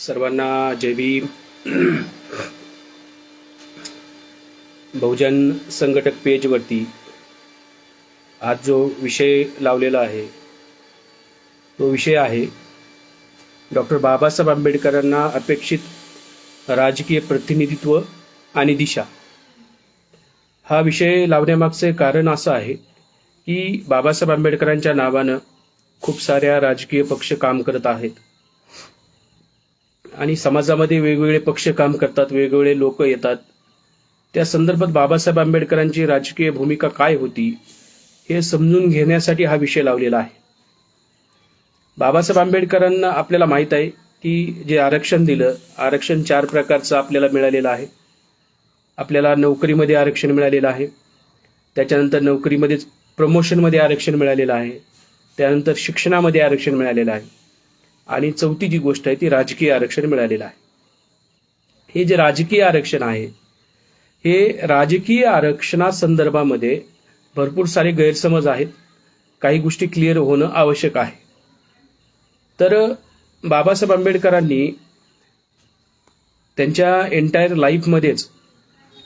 सर्वांना जय भीम. बहुजन संघटक पेजवरती आज जो विषय लावलेला आहे तो विषय आहे डॉक्टर बाबासाहेब आंबेडकरांना अपेक्षित राजकीय प्रतिनिधित्व आणि दिशा. हा विषय लावण्यामागचे कारण असं आहे की बाबासाहेब आंबेडकरांच्या नावानं खूप साऱ्या राजकीय पक्ष काम करत आहेत आणि समाजामध्ये वेगवेगळे पक्ष काम करतात, वेगवेगळे लोक येतात. त्या संदर्भात बाबासाहेब आंबेडकरांची राजकीय भूमिका काय होती हे समजून घेण्यासाठी हा विषय लावलेला आहे. बाबासाहेब आंबेडकरांना आपल्याला माहीत आहे की जे आरक्षण दिलं, आरक्षण 4 प्रकारचं आपल्याला मिळालेलं आहे. आपल्याला नोकरीमध्ये आरक्षण मिळालेलं आहे, त्याच्यानंतर नोकरीमध्येच प्रमोशनमध्ये आरक्षण मिळालेलं आहे, त्यानंतर शिक्षणामध्ये आरक्षण मिळालेलं आहे आणि चौथी जी गोष्ट आहे ती राजकीय आरक्षण मिळालेलं आहे. हे जे राजकीय आरक्षण आहे हे राजकीय आरक्षणासंदर्भामध्ये भरपूर सारे गैरसमज आहेत. काही गोष्टी क्लिअर होणं आवश्यक आहे. तर बाबासाहेब आंबेडकरांनी त्यांच्या एंटायर लाईफमध्येच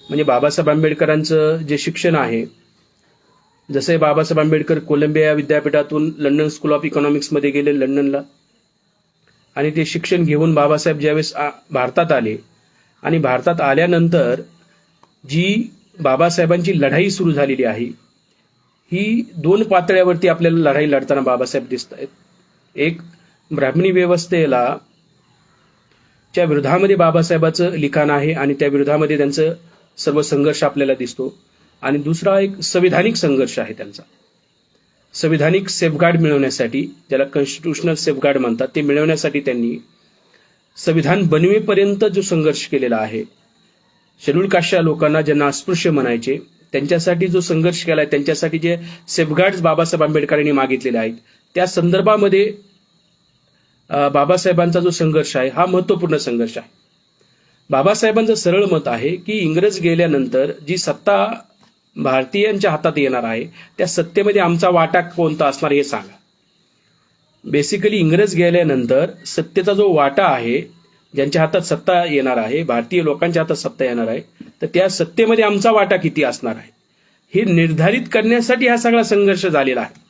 म्हणजे बाबासाहेब आंबेडकरांचं जे शिक्षण आहे, जसे बाबासाहेब आंबेडकर कोलंबिया विद्यापीठातून लंडन स्कूल ऑफ इकॉनॉमिक्समध्ये गेले लंडनला, आणि ते शिक्षण घेऊन बाबासाहेब ज्यावेळेस भारतात आले आणि भारतात आल्यानंतर जी बाबासाहेबांची लढाई सुरू झालेली आहे ही 2 पातळ्यावरती आपल्याला लढाई लढताना बाबासाहेब दिसत आहेत. एक, ब्राह्मणी व्यवस्थेला च्या विरोधामध्ये बाबासाहेबांचं लिखाण आहे आणि त्या विरोधामध्ये त्यांचं सर्व संघर्ष आपल्याला दिसतो. आणि दुसरा एक संविधानिक संघर्ष आहे त्यांचा. संविधानिक सेफगार्ड मिळवण्यासाठी, ज्याला कॉन्स्टिट्यूशनल सेफगार्ड म्हणतात, ते मिळवण्यासाठी त्यांनी संविधान बनवेपर्यंत जो संघर्ष केलेला आहे. शेड्यूल कास्टच्या लोकांना, ज्यांना अस्पृश्य म्हणायचे, त्यांच्यासाठी जो संघर्ष केला आहे, त्यांच्यासाठी जे सेफगार्ड्स बाबासाहेब आंबेडकरांनी मागितलेले आहेत, त्या संदर्भामध्ये बाबासाहेबांचा जो संघर्ष आहे हा महत्त्वपूर्ण संघर्ष आहे. बाबासाहेबांचं सरळ मत आहे की इंग्रज गेल्यानंतर जी सत्ता भारतीयांच्या हातात येणार आहे त्या सत्तेमध्ये आमचा वाटा कोणता असणार हे सांगा. बेसिकली इंग्रज गेल्यानंतर सत्तेचा जो वाटा आहे, ज्यांच्या हातात सत्ता येणार आहे, भारतीय लोकांच्या हातात सत्ता येणार आहे, तर त्या सत्तेमध्ये आमचा वाटा किती असणार आहे हे निर्धारित करण्यासाठी हा सगळा संघर्ष झालेला आहे.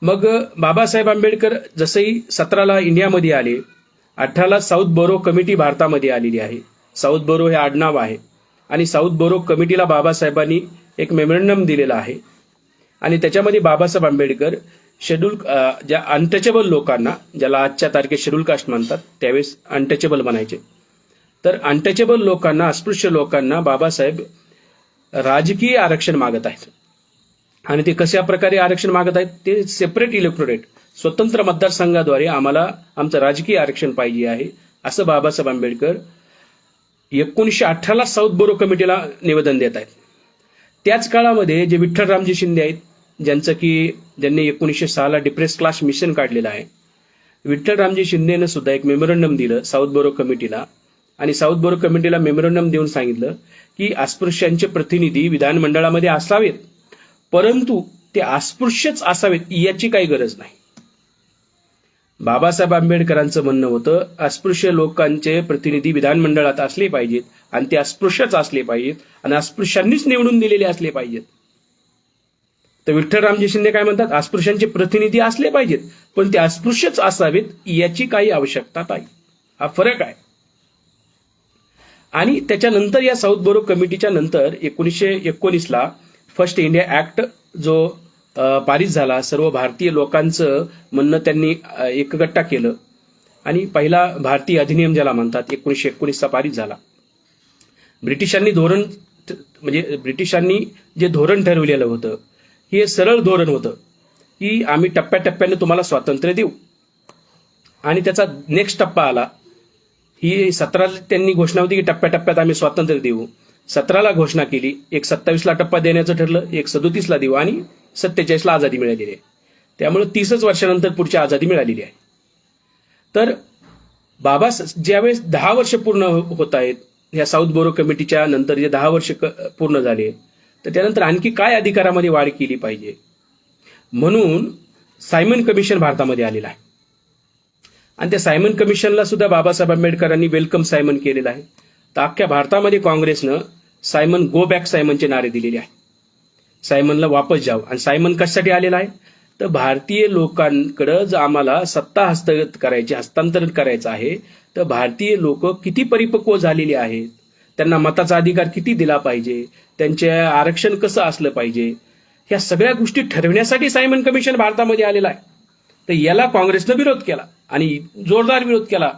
मग बाबासाहेब आंबेडकर जसंही 17ला इंडियामध्ये आले, 18ला साऊथ बोरो कमिटी भारतामध्ये आलेली आहे. साऊथ बोरो हे आडनाव आहे आणि साऊथ बोरो कमिटीला बाबासाहेबांनी एक मेमोरंडम दिलेला आहे आणि त्याच्यामध्ये बाबासाहेब आंबेडकर शेड्यूल ज्या अनटचेबल लोकांना, ज्याला आजच्या तारखेत शेड्यूल कास्ट म्हणतात, त्यावेळेस अनटचेबल म्हणायचे, तर अनटचेबल लोकांना, अस्पृश्य लोकांना बाबासाहेब राजकीय आरक्षण मागत आहेत. आणि ते कशा प्रकारे आरक्षण मागत आहेत, ते सेपरेट इलेक्टोरेट, स्वतंत्र मतदारसंघाद्वारे आम्हाला आमचं राजकीय आरक्षण पाहिजे आहे असं बाबासाहेब आंबेडकर 1918ला साऊथ बोरो कमिटीला निवेदन देत आहेत. त्याच काळामध्ये जे विठ्ठलरामजी शिंदे आहेत, ज्यांनी 1906ला डिप्रेस क्लास मिशन काढलेलं आहे, विठ्ठलरामजी शिंदेनं सुद्धा एक मेमोरंडम दिलं साऊथ बोरो कमिटीला आणि साऊथ बोरो कमिटीला मेमोरंडम देऊन सांगितलं की अस्पृश्यांचे प्रतिनिधी विधानमंडळामध्ये असावेत, परंतु ते अस्पृश्यच असावेत याची काही गरज नाही. बाबासाहेब आंबेडकरांचं म्हणणं होतं अस्पृश्य लोकांचे प्रतिनिधी विधानमंडळात असले पाहिजेत आणि ते अस्पृश्यच असले पाहिजेत आणि अस्पृश्यांनीच निवडून दिलेले असले पाहिजेत. तर विठ्ठलरामजी शिंदे काय म्हणतात, अस्पृश्यांचे प्रतिनिधी असले पाहिजेत पण ते अस्पृश्यच असावेत याची काही आवश्यकता नाही. हा फरक आहे. आणि त्याच्यानंतर या साऊथ बोरो कमिटीच्या नंतर 1919ला फर्स्ट इंडिया ऍक्ट जो पारित झाला, सर्व भारतीय लोकांचं म्हणणं त्यांनी एकगट्टा केलं आणि पहिला भारतीय अधिनियम ज्याला म्हणतात 1919चा पारित झाला. ब्रिटिशांनी जे धोरण ठरवलेलं होतं हे सरळ धोरण होतं की आम्ही टप्प्याटप्प्याने तुम्हाला स्वातंत्र्य देऊ. आणि त्याचा नेक्स्ट टप्पा आला. ही 17ला त्यांनी घोषणा होती की टप्प्याटप्प्यात आम्ही स्वातंत्र्य देऊ. 17ला घोषणा केली, एक 27ला टप्पा देण्याचं ठरलं, एक 37ला देऊ आणि 47ला आझादी मिळालेली आहे. त्यामुळे 30 वर्षानंतर पुढची आझादी मिळालेली आहे. तर ज्यावेळेस 10 वर्ष पूर्ण होत आहेत, या साऊथ बोरो कमिटीच्या नंतर जे 10 वर्ष पूर्ण झाले, तर त्यानंतर आणखी काय अधिकारामध्ये वाढ केली पाहिजे म्हणून सायमन कमिशन भारतामध्ये आलेला आहे. आणि त्या सायमन कमिशनला सुद्धा बाबासाहेब आंबेडकरांनी वेलकम सायमन केलेलं आहे. तर अख्ख्या भारतामध्ये काँग्रेसनं सायमन गो बॅक सायमनचे नारे दिलेले आहे. सायमनला वापस जावं. आणि सायमन कशासाठी आलेला आहे, तर भारतीय लोकांकडे जर आम्हाला सत्ता हस्तांतरण करायचं आहे, तर भारतीय लोक किती परिपक्व झालेली आहेत, त्यांना मताचा अधिकार किती दिला पाहिजे, त्यांचे आरक्षण कसं असलं पाहिजे, ह्या सगळ्या गोष्टी ठरवण्यासाठी सायमन कमिशन भारतामध्ये आलेलं आहे. तर याला काँग्रेसनं विरोध केला आणि जोरदार विरोध केला.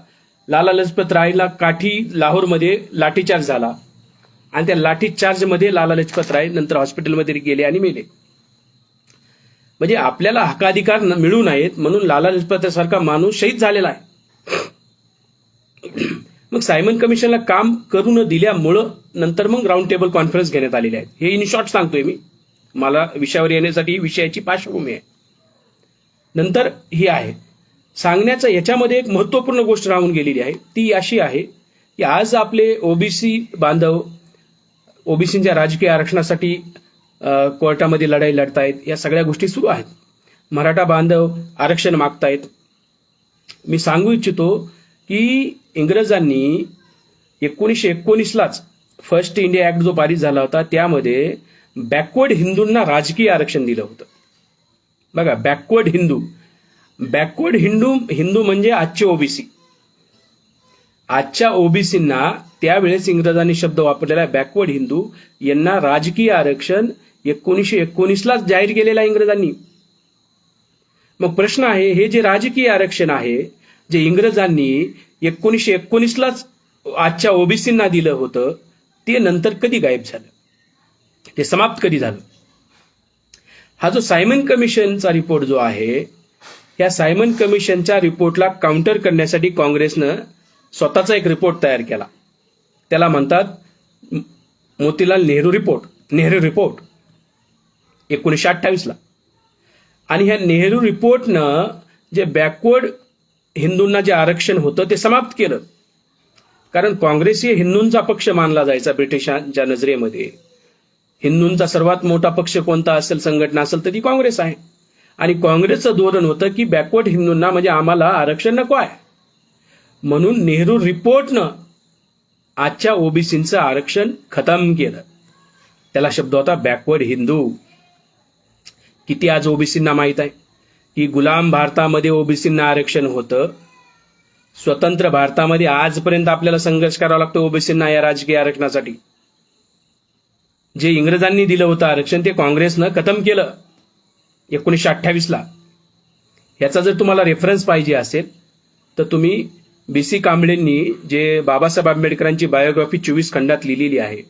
लाला लजपत रायला काठी लाहोरमध्ये लाठीचार्ज झाला आणि त्या लाठीचार्जमध्ये लाला लजपत राय नंतर हॉस्पिटलमध्ये गेले आणि मेले. म्हणजे आपल्याला हक्काधिकार मिळू नयेत म्हणून लाला लजपत सारखा माणूस शहीद झालेला आहे. मग सायमन कमिशनला काम करू न दिल्यामुळं नंतर मग राऊंड टेबल कॉन्फरन्स घेण्यात आलेले आहेत. हे इन शॉर्ट सांगतोय मी, मला विषयावर येण्यासाठी विषयाची पार्श्वभूमी आहे. नंतर ही आहे सांगण्याचं, याच्यामध्ये एक महत्वपूर्ण गोष्ट राहून गेलेली आहे, ती अशी आहे की आज आपले ओबीसी बांधव ओबीसीच्या राजकीय आरक्षणासाठी कोर्टामध्ये लढाई लढतायत. या सगळ्या गोष्टी सुरू आहेत. मराठा बांधव आरक्षण मागतायत. मी सांगू इच्छितो की इंग्रजांनी 1919लाच फर्स्ट इंडिया ऍक्ट जो पारित झाला होता त्यामध्ये बॅकवर्ड हिंदूंना राजकीय आरक्षण दिलं होतं. बघा, बॅकवर्ड हिंदू म्हणजे आजचे ओबीसी. आजच्या ओबीसींना त्यावेळेस इंग्रजांनी शब्द वापरलेला आहे बॅकवर्ड हिंदू, यांना राजकीय आरक्षण 1919लाच जाहीर केलेलं आहे इंग्रजांनी. मग प्रश्न आहे, हे जे राजकीय आरक्षण आहे जे इंग्रजांनी 1919लाच आजच्या ओबीसींना दिलं होतं, ते नंतर कधी गायब झालं, ते समाप्त कधी झालं? हा जो सायमन कमिशनचा रिपोर्ट जो आहे, या सायमन कमिशनच्या रिपोर्टला काउंटर करण्यासाठी काँग्रेसनं स्वतःचा एक रिपोर्ट तयार केला. त्याला म्हणतात मोतीलाल नेहरू रिपोर्ट 1928ला. आणि ह्या नेहरू रिपोर्टनं जे बॅकवर्ड हिंदूंना जे आरक्षण होतं ते समाप्त केलं. कारण काँग्रेस हे हिंदूंचा पक्ष मानला जायचा ब्रिटिशांच्या नजरेमध्ये. हिंदूंचा सर्वात मोठा पक्ष कोणता असेल, संघटना असेल तर ती काँग्रेस आहे. आणि काँग्रेसचं धोरण होतं की बॅकवर्ड हिंदूंना म्हणजे आम्हाला आरक्षण नको आहे. म्हणून नेहरू रिपोर्टनं आजच्या ओबीसींचं आरक्षण खतम केलं. त्याला शब्द होता बॅकवर्ड हिंदू. किती आज ओबीसींना माहित आहे की गुलाम भारतामध्ये ओबीसींना आरक्षण होतं. स्वतंत्र भारतामध्ये आजपर्यंत आपल्याला संघर्ष करावा लागतो ओबीसींना या राजकीय आरक्षणासाठी. जे इंग्रजांनी दिलं होतं आरक्षण ते काँग्रेसनं खतम केलं 1928ला. ह्याचा जर तुम्हाला रेफरन्स पाहिजे असेल तर तुम्ही BC कांबळेंनी जे बाबासाहेब आंबेडकरांची बायोग्राफी 24 खंडात लिहिलेली आहे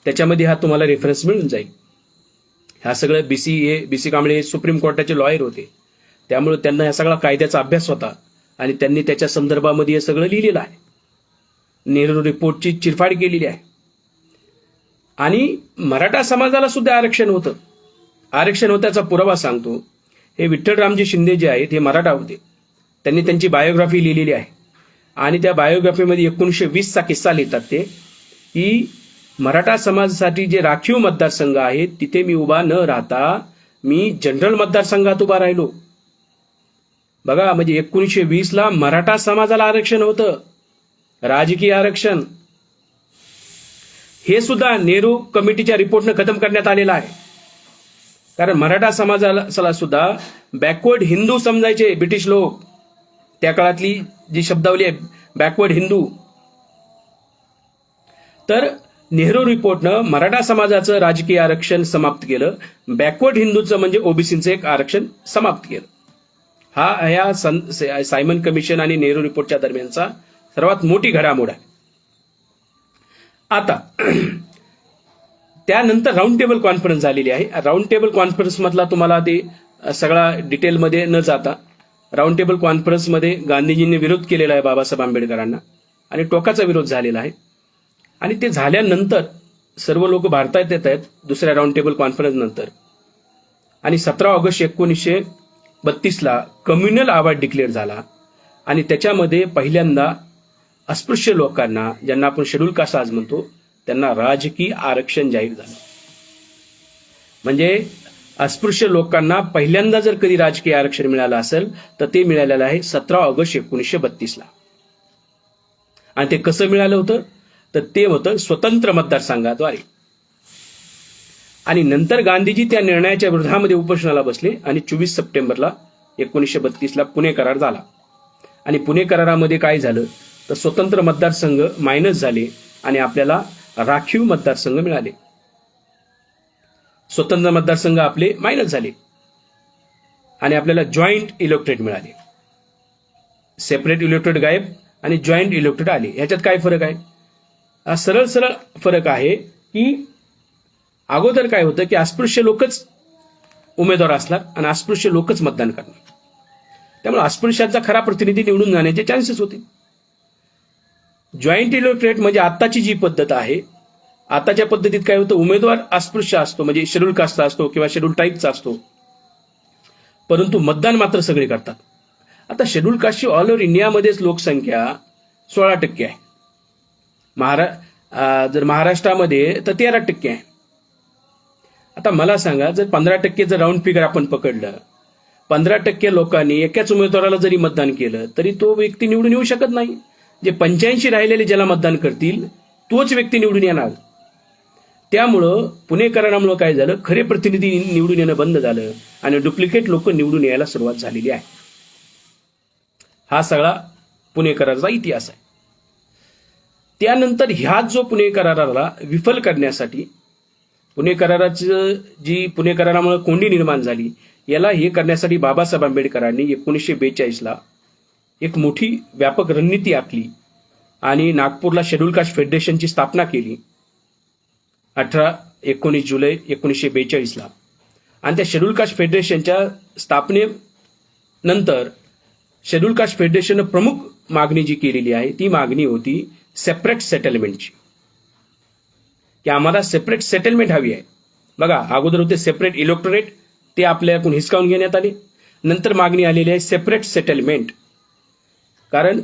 त्याच्यामध्ये हा तुम्हाला रेफरन्स मिळून जाईल. ह्या सगळं BC कांबळे सुप्रीम कोर्टाचे लॉयर होते, त्यामुळे त्यांना ह्या सगळा कायद्याचा अभ्यास होता आणि त्यांनी त्याच्या संदर्भामध्ये हे सगळं लिहिलेलं आहे. नेहरू रिपोर्टची चिरफाड केलेली आहे. आणि मराठा समाजाला सुद्धा आरक्षण होतं. आरक्षण होत्याचा पुरावा सांगतो. हे विठ्ठलरामजी शिंदे जे आहेत हे मराठा होते. त्यांनी त्यांची बायोग्राफी लिहिलेली आहे आणि त्या बायोग्राफीमध्ये 1920चा किस्सा लिहितात ते की मराठा समाजासाठी जे राखीव मतदारसंघ आहेत तिथे मी उभा न राहता मी जनरल मतदारसंघात उभा राहिलो. बघा, म्हणजे 1920ला मराठा समाजाला आरक्षण होतं, राजकीय आरक्षण. हे सुद्धा नेहरू कमिटीच्या रिपोर्टनं खतम करण्यात आलेलं आहे. कारण मराठा समाजाला सुद्धा बॅकवर्ड हिंदू समजायचे ब्रिटिश लोक. त्या काळातली जी शब्दावली आहे बॅकवर्ड हिंदू. तर नेहरू रिपोर्टनं मराठा समाजाचं राजकीय आरक्षण समाप्त केलं, बॅकवर्ड हिंदूचं म्हणजे ओबीसीचं एक आरक्षण समाप्त केलं. हा या सायमन कमिशन आणि नेहरू रिपोर्टच्या दरम्यानचा सर्वात मोठी घडामोड आहे. आता त्यानंतर राऊंड टेबल कॉन्फरन्स झालेली आहे. राऊंड टेबल कॉन्फरन्स मधला तुम्हाला ते सगळा डिटेलमध्ये न जाता राऊंड टेबल कॉन्फरन्समध्ये गांधीजींनी विरोध केलेला आहे बाबासाहेब आंबेडकरांना आणि टोकाचा विरोध झालेला आहे. आणि ते झाल्यानंतर सर्व लोक भारतात येत आहेत दुसऱ्या राऊंड टेबल कॉन्फरन्स नंतर. आणि 17 ऑगस्ट 1932ला कम्युनल अवॉर्ड डिक्लेअर झाला आणि त्याच्यामध्ये पहिल्यांदा अस्पृश्य लोकांना, ज्यांना आपण शेड्यूल कास्ट आज म्हणतो, त्यांना राजकीय आरक्षण जाहीर झालं. म्हणजे अस्पृश्य लोकांना पहिल्यांदा जर कधी राजकीय आरक्षण मिळालं असेल तर ते मिळालेलं आहे 17 ऑगस्ट 1932 ला. आणि ते कसं मिळालं होतं तर ते होतं स्वतंत्र मतदारसंघाद्वारे. आणि नंतर गांधीजी त्या निर्णयाच्या विरोधामध्ये उपोषणाला बसले आणि 24 सप्टेंबरला 1932 ला पुणे करार झाला. आणि पुणे करारामध्ये काय झालं तर स्वतंत्र मतदारसंघ मायनस झाले आणि आपल्याला राखीव मतदारसंघ मिळाले. स्वतंत्र मतदारसंघ आपले मायनस झाले आणि आपल्याला जॉईंट इलेक्टोरेट मिळाले. सेपरेट इलेक्टोरेट गायब आणि जॉईंट इलेक्टोरेट आले. ह्याच्यात काय फरक आहे? हा सरळ सरळ फरक आहे की अगोदर काय होतं की अस्पृश्य लोकच उमेदवार असणार आणि अस्पृश्य लोकच मतदान करणार. त्यामुळे अस्पृश्यांचा खरा प्रतिनिधी निवडून जाण्याचे चान्सेस होते. जॉईंट इलेक्टोरेट म्हणजे आत्ताची जी पद्धत आहे, आताच्या पद्धतीत काय होतं, उमेदवार अस्पृश्य असतो म्हणजे शेड्यूल कास्टचा असतो किंवा शेड्यूल टाईपचा असतो, परंतु मतदान मात्र सगळे करतात. आता शेड्यूल कास्टची ऑल ओव्हर इंडियामध्येच लोकसंख्या 16% आहे. जर महाराष्ट्रामध्ये तर 13% आहे. आता मला सांगा, जर 15% जर राऊंड फिगर आपण पकडलं, 15% लोकांनी एकाच उमेदवाराला जरी मतदान केलं तरी तो व्यक्ती निवडून येऊ शकत नाही. जे 85 राहिलेले ज्याला मतदान करतील तोच व्यक्ती निवडून येणार. त्यामुळं पुणे करारामुळे काय झालं, खरे प्रतिनिधी निवडून येणं बंद झालं आणि डुप्लिकेट लोक निवडून यायला सुरुवात झालेली आहे. हा सगळा पुणे कराराचा इतिहास आहे. त्यानंतर ह्याच जो पुणे कराराला विफल करण्यासाठी, पुणे करारामुळे कोंडी निर्माण झाली, याला हे करण्यासाठी बाबासाहेब आंबेडकरांनी 1942 ला एक मोठी व्यापक रणनीती आखली आणि नागपूरला शेड्यूल कास्ट फेडरेशनची स्थापना केली 19 जुलै 1942 ला. आणि त्या शेड्यूल कास्ट फेडरेशनच्या स्थापनेनंतर शेड्यूल कास्ट फेडरेशननं प्रमुख मागणी जी केलेली आहे ती मागणी होती सेपरेट सेटलमेंटची, की आम्हाला सेपरेट सेटलमेंट हवी आहे. बघा, अगोदर होते सेपरेट इलेक्टोरेट, ते आपल्याकडून हिसकावून घेण्यात आले. नंतर मागणी आलेली आहे सेपरेट सेटलमेंट. कारण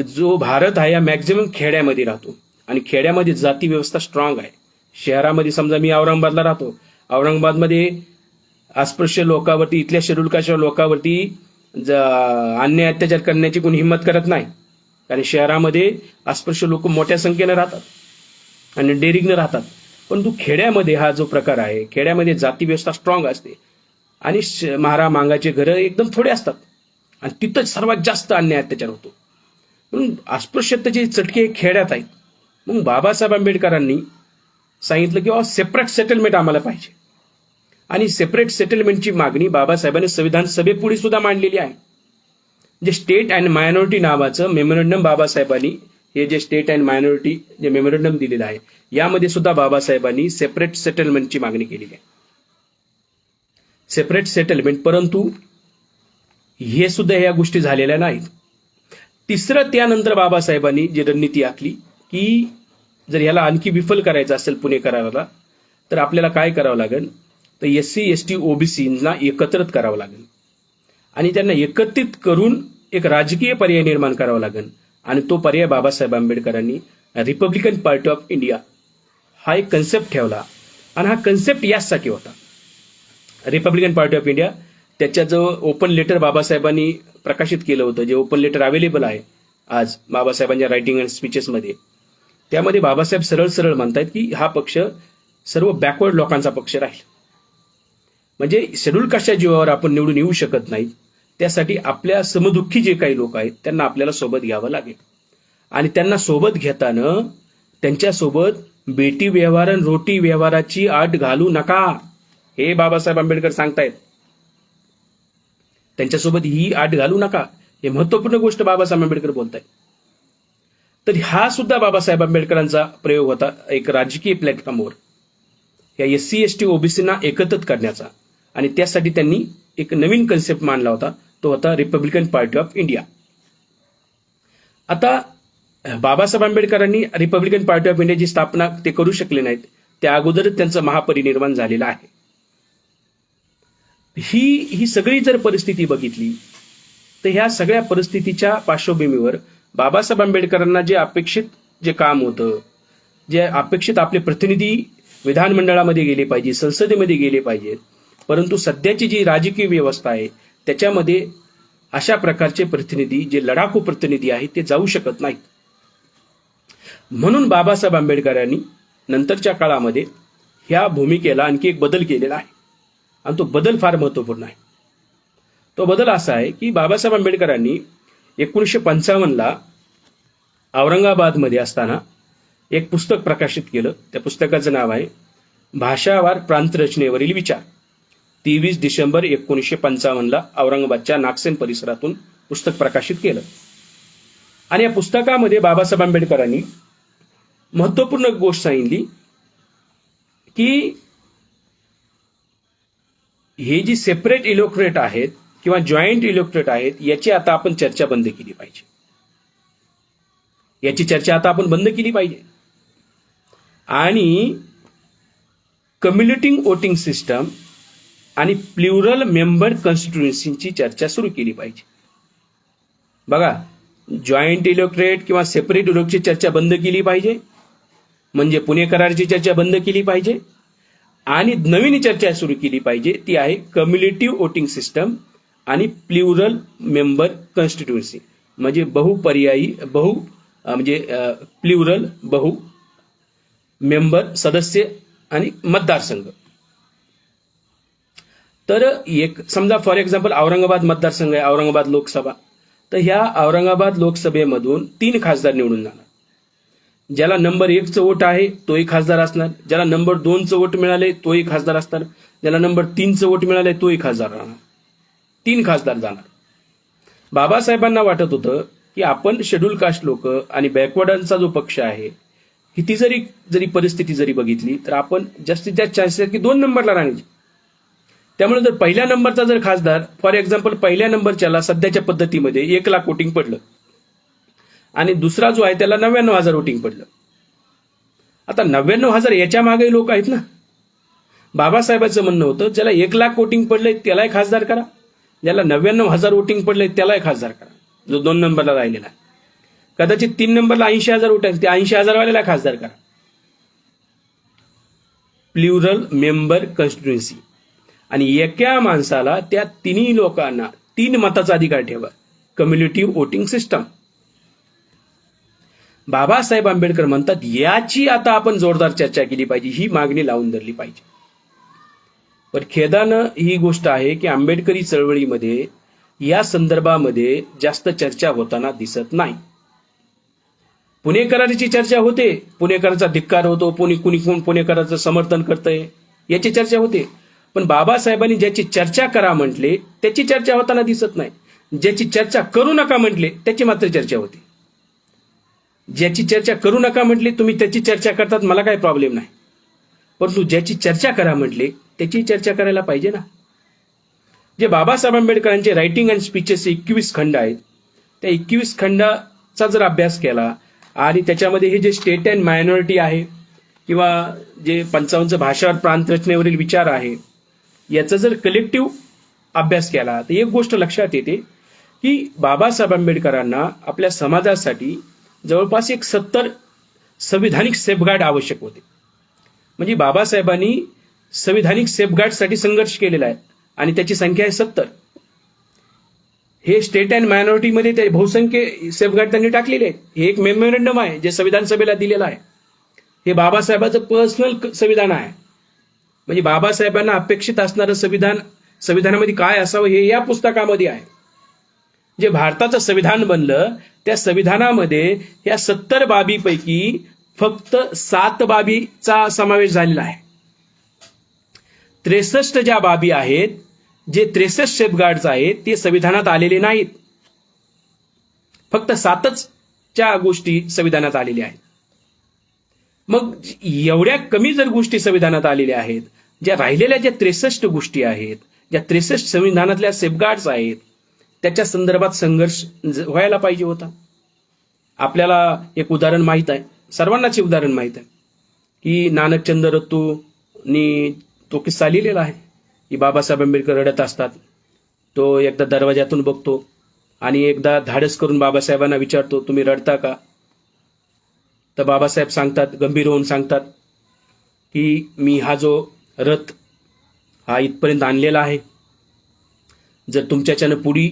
जो भारत आहे या मॅक्झिमम खेड्यामध्ये राहतो आणि खेड्यामध्ये जाती व्यवस्था स्ट्रॉंग आहे. शहरामध्ये समजा मी औरंगाबादला राहतो, औरंगाबादमध्ये अस्पृश्य लोकांवरती, इथल्या शेड्यूल कास्टच्या लोकांवरती अन्याय अत्याचार करण्याची कोणी हिंमत करत नाही. कारण शहरामध्ये अस्पृश्य लोक मोठ्या संख्येनं राहतात आणि डेरिंगनं राहतात. परंतु खेड्यामध्ये हा जो प्रकार आहे, खेड्यामध्ये जाती व्यवस्था स्ट्रॉंग असते आणि महारा मांगाचे घरं एकदम थोडे असतात आणि तिथंच सर्वात जास्त अन्याय अत्याचार होतो. म्हणून अस्पृश्यतेचे चटके हे खेड्यात आहेत. मग बाबासाहेब आंबेडकरांनी सांगितलं की सेपरेट सेटलमेंट आम्हाला पाहिजे. आणि सेपरेट सेटलमेंटची मागणी बाबासाहेबांनी संविधान सभेपुढे सुद्धा मांडलेली आहे. जे स्टेट अँड मायनॉरिटी नावाचं मेमोरंडम बाबासाहेबांनी, हे जे स्टेट अँड मायनॉरिटी जे मेमोरंडम दिलेलं आहे, यामध्ये सुद्धा बाबासाहेबांनी सेपरेट सेटलमेंटची मागणी केलेली आहे. सेपरेट सेटलमेंट, परंतु हे सुद्धा या गोष्टी झालेल्या नाहीत. तिसरं, त्यानंतर बाबासाहेबांनी जी रणनीती आखली की जर ह्याला आणखी विफल करायचं असेल पुणे कराराला, तर आपल्याला काय करावं लागेल, तर SC ST OBCना एकत्रित करावं लागेल आणि त्यांना एकत्रित करून एक राजकीय पर्याय निर्माण करावा लागेल. आणि तो पर्याय बाबासाहेब आंबेडकरांनी रिपब्लिकन पार्टी ऑफ इंडिया हा एक कन्सेप्ट ठेवला. आणि हा कन्सेप्ट याचसाठी होता, रिपब्लिकन पार्टी ऑफ इंडिया. त्याच्या जो ओपन लेटर बाबासाहेबांनी प्रकाशित केलं होतं, जे ओपन लेटर अवेलेबल आहे आज बाबासाहेबांच्या रायटिंग अँड स्पीचेसमध्ये, त्यामध्ये बाबासाहेब सरळ सरळ म्हणतात की हा पक्ष सर्व बॅकवर्ड लोकांचा पक्ष राहील. म्हणजे शेड्यूल कास्टच्या जीवावर आपण निवडून येऊ शकत नाही, त्यासाठी आपल्या समदुःखी जे काही लोक आहेत त्यांना आपल्याला सोबत घ्यावं लागेल. आणि त्यांना सोबत घेताना त्यांच्यासोबत बेटी व्यवहार आणि रोटी व्यवहाराची अट घालू नका, हे बाबासाहेब आंबेडकर सांगतायत. त्यांच्यासोबत ही अट घालू नका, हे महत्वपूर्ण गोष्ट बाबासाहेब आंबेडकर बोलतायत. तर हा सुद्धा बाबासाहेब आंबेडकरांचा प्रयोग होता एक राजकीय प्लॅटफॉर्मवर या SC ST OBCना एकत्रित करण्याचा. आणि त्यासाठी त्यांनी एक नवीन कन्सेप्ट मांडला होता, तो होता रिपब्लिकन पार्टी ऑफ इंडिया. आता बाबासाहेब आंबेडकरांनी रिपब्लिकन पार्टी ऑफ इंडियाची स्थापना ते करू शकले नाहीत, त्या अगोदरच त्यांचं महापरिनिर्वाण झालेलं आहे. ही सगळी जर परिस्थिती बघितली तर ह्या सगळ्या परिस्थितीच्या पार्श्वभूमीवर बाबासाहेब आंबेडकरांना जे अपेक्षित जे काम होतं, जे अपेक्षित आपले प्रतिनिधी विधानमंडळामध्ये गेले पाहिजे, संसदेमध्ये गेले पाहिजेत. परंतु सध्याची जी राजकीय व्यवस्था आहे त्याच्यामध्ये अशा प्रकारचे प्रतिनिधी, जे लढाकू प्रतिनिधी आहेत, ते जाऊ शकत नाहीत. म्हणून बाबासाहेब आंबेडकरांनी नंतरच्या काळामध्ये ह्या भूमिकेला आणखी एक बदल केलेला आहे आणि तो बदल फार महत्त्वपूर्ण आहे. तो बदल असा आहे की बाबासाहेब आंबेडकरांनी 1955ला औरंगाबादमध्ये असताना एक पुस्तक प्रकाशित केलं. त्या पुस्तकाचं नाव आहे भाषावार प्रांतरचनेवरील विचार. 23 डिसेंबर 1955ला औरंगाबादच्या नागसेन परिसरातून पुस्तक प्रकाशित केलं. आणि या पुस्तकामध्ये बाबासाहेब आंबेडकरांनी महत्त्वपूर्ण गोष्ट सांगितली की हे जी सेपरेट इलेक्टोरेट आहेत किंवा जॉईंट इलेक्टोरेट आहेत, याची आता आपण चर्चा बंद केली पाहिजे. याची चर्चा आता आपण बंद केली पाहिजे आणि कम्युनिटी वोटिंग सिस्टम आणि प्लुरल मेंबर कॉन्स्टिट्युएन्सीची चर्चा सुरू केली पाहिजे. बघा, जॉईंट इलेक्टोरेट किंवा सेपरेट इलेक्टोरेटची चर्चा बंद केली पाहिजे, म्हणजे पुणे करारची चर्चा बंद केली पाहिजे आणि नवीन चर्चा सुरू केली पाहिजे. ती आहे कम्युनिटिव्ह वोटिंग सिस्टम आणि प्लुरल मेंबर कॉन्स्टिट्युएन्सी, म्हणजे बहुपर्यायी प्लुरल बहु मेंबर सदस्य आणि मतदारसंघ. तर एक समजा फॉर एक्झाम्पल औरंगाबाद मतदारसंघ आहे, औरंगाबाद लोकसभा. तर ह्या औरंगाबाद लोकसभेमधून 3 खासदार निवडून जाणार. ज्याला नंबर 1चं वोट आहे तोही खासदार असणार, ज्याला नंबर 2चं वोट मिळाले तोही खासदार असणार, ज्याला नंबर 3चं वोट मिळाले तोही खासदार राहणार. 3 खासदार जाणार. बाबासाहेबांना वाटत होतं की आपण शेड्यूल कास्ट लोक आणि बॅकवर्डांचा जो पक्ष आहे, ही जरी परिस्थिती जरी बघितली तर आपण जास्तीत जास्त चान्सेस आहेत की 2 नंबरला राहण्याची. त्यामुळे जर पहिल्या नंबरचा जर खासदार फॉर एक्झाम्पल पहिल्या नंबरच्याला सध्याच्या पद्धतीमध्ये 1 लाख वोटिंग पडलं आणि दुसरा जो आहे त्याला 99,000 वोटिंग पडलं. आता 99,000 याच्या मागे लोक आहेत ना. बाबासाहेबांचं म्हणणं होतं ज्याला 1 लाख वोटिंग पडलंय त्यालाही खासदार करा, ज्याला 99,000 वोटिंग पडलंय त्यालाही खासदार करा, जो 2 नंबरला राहिलेला आहे. कदाचित 3 नंबरला 80,000 वोट आहेत, त्या 80,000 वाल्याला खासदार करा. प्लुरल मेंबर कॉन्स्टिट्युएन्सी आणि एका माणसाला त्या 3 लोकांना 3 मताचा अधिकार ठेवा. कम्युनिटिव्ह वोटिंग सिस्टम. बाबासाहेब आंबेडकर म्हणतात याची आता आपण जोरदार चर्चा केली पाहिजे, ही मागणी लावून धरली पाहिजे. पण खेदानं ही गोष्ट आहे की आंबेडकरी चळवळीमध्ये या संदर्भामध्ये जास्त चर्चा होताना दिसत नाही. पुणे कराराची चर्चा होते, पुणेकरांचा धिक्कार होतो, कुणी पुणेकरांचं समर्थन करतंय याची चर्चा होते. पण बाबासाहेबांनी ज्याची चर्चा करा म्हटले त्याची चर्चा होताना दिसत नाही. ज्याची चर्चा करू नका म्हटले त्याची मात्र चर्चा होते. ज्याची चर्चा करू नका म्हटले तुम्ही त्याची चर्चा करतात, मला काही प्रॉब्लेम नाही. परंतु ज्याची चर्चा करा म्हटले त्याची चर्चा करायला पाहिजे ना. जे बाबासाहेब आंबेडकरांचे रायटिंग अँड स्पीचेस 21 खंड आहेत, त्या 21 खंडाचा जर अभ्यास केला आणि त्याच्यामध्ये हे जे स्टेट अँड मायनॉरिटी आहे किंवा जे 55 भाषावार प्रांत रचनेवरील विचार आहे, याचा जर कलेक्टिव्ह अभ्यास केला तर एक गोष्ट लक्षात येते की बाबासाहेब आंबेडकरांना आपल्या समाजासाठी जवळपास 70 संविधानिक सेफगार्ड आवश्यक होते. म्हणजे बाबासाहेबांनी संविधानिक सेफगार्डसाठी संघर्ष केलेला आहे आणि त्याची संख्या आहे 70. हे स्टेट अँड मायनॉरिटीमध्ये ते बहुसंख्य सेफगार्ड त्यांनी टाकलेले आहेत. हे एक मेमोरंडम आहे जे संविधान सभेला दिलेलं आहे. हे बाबासाहेबांचं पर्सनल संविधान आहे. म्हणजे बाबासाहेबांना अपेक्षित असणारं संविधानामध्ये काय असावं हे या पुस्तकामध्ये आहे. जे भारताचं संविधान बनलं त्या संविधानामध्ये या 70 बाबीपैकी फक्त 7 बाबीचा समावेश झालेला आहे. 63 ज्या बाबी आहेत, जे 63 सेफगार्ड्स आहेत ते संविधानात आलेले नाहीत. फक्त 7च्या गोष्टी संविधानात आलेल्या आहेत. मग एवढ्या कमी जर गोष्टी संविधानात आलेल्या आहेत, ज्या राहिलेल्या ज्या 63 गोष्टी आहेत, ज्या 63 संविधानातल्या सेफगार्ड्स आहेत, त्याच्या संदर्भात संघर्ष व्हायला पाहिजे होता. आपल्याला एक उदाहरण माहित आहे, सर्वांनाच उदाहरण माहित आहे की नानकचंद रत्तूंनी तो किस्सा लिहिलेला आहे की बाबासाहेब आंबेडकर रडत असतात. तो एकदा दरवाजातून बघतो आणि एकदा धाडस करून बाबासाहेबांना विचारतो, तुम्ही रडता का? तर बाबासाहेब सांगतात, गंभीर होऊन सांगतात की मी हा जो रथ हा इथपर्यंत आणलेला आहे, जर तुमच्याच्यानं पुढी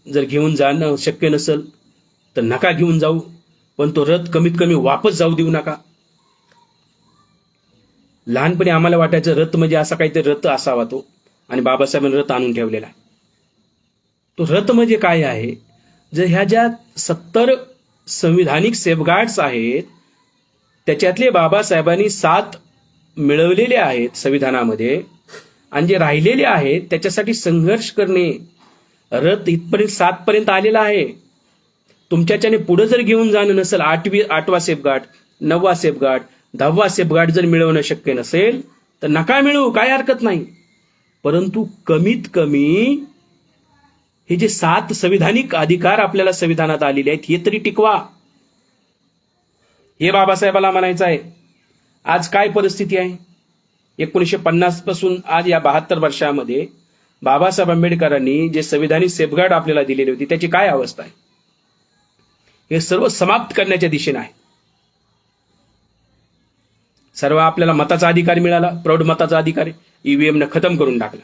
जर घेऊन जाणं शक्य नसेल तर नका घेऊन जाऊ, पण तो रथ कमीत कमी वापस जाऊ देऊ नका. लहानपणी आम्हाला वाटायचं रथ म्हणजे असा काहीतरी रथ असावा तो, आणि बाबासाहेबांनी रथ आणून ठेवलेला आहे. तो रथ म्हणजे काय आहे, जर ह्या ज्या 70 संविधानिक सेफगार्ड्स आहेत त्याच्यातले बाबासाहेबांनी 7 मिळवलेले आहेत संविधानामध्ये, आणि जे राहिलेले आहेत त्याच्यासाठी संघर्ष करणे. रथ इथपर्यंत 7 पर्यंत आलेला आहे. तुमच्याच्याने पुढे जर घेऊन जाणं नसेल, 8वा सेफगार्ड, 9वा सेफगार्ड, 10वा सेफगार्ड जर मिळवणं शक्य नसेल तर नका मिळवू, काय हरकत नाही. परंतु कमीत कमी हे जे 7 संविधानिक अधिकार आपल्याला संविधानात आलेले आहेत हे तरी टिकवा. हे बाबासाहेबाला म्हणायचं आहे. आज काय परिस्थिती आहे, 1950 पासून आज या 72 वर्षामध्ये बाबासाहेब आंबेडकरांनी जे संविधानिक सेफगार्ड आपल्याला दिलेली होती त्याची काय अवस्था आहे, हे सर्व समाप्त करण्याच्या दिशेने आहे. सर्व आपल्याला मताचा अधिकार मिळाला, प्रौढ मताचा अधिकार ईव्हीएम न खतम करून टाकला.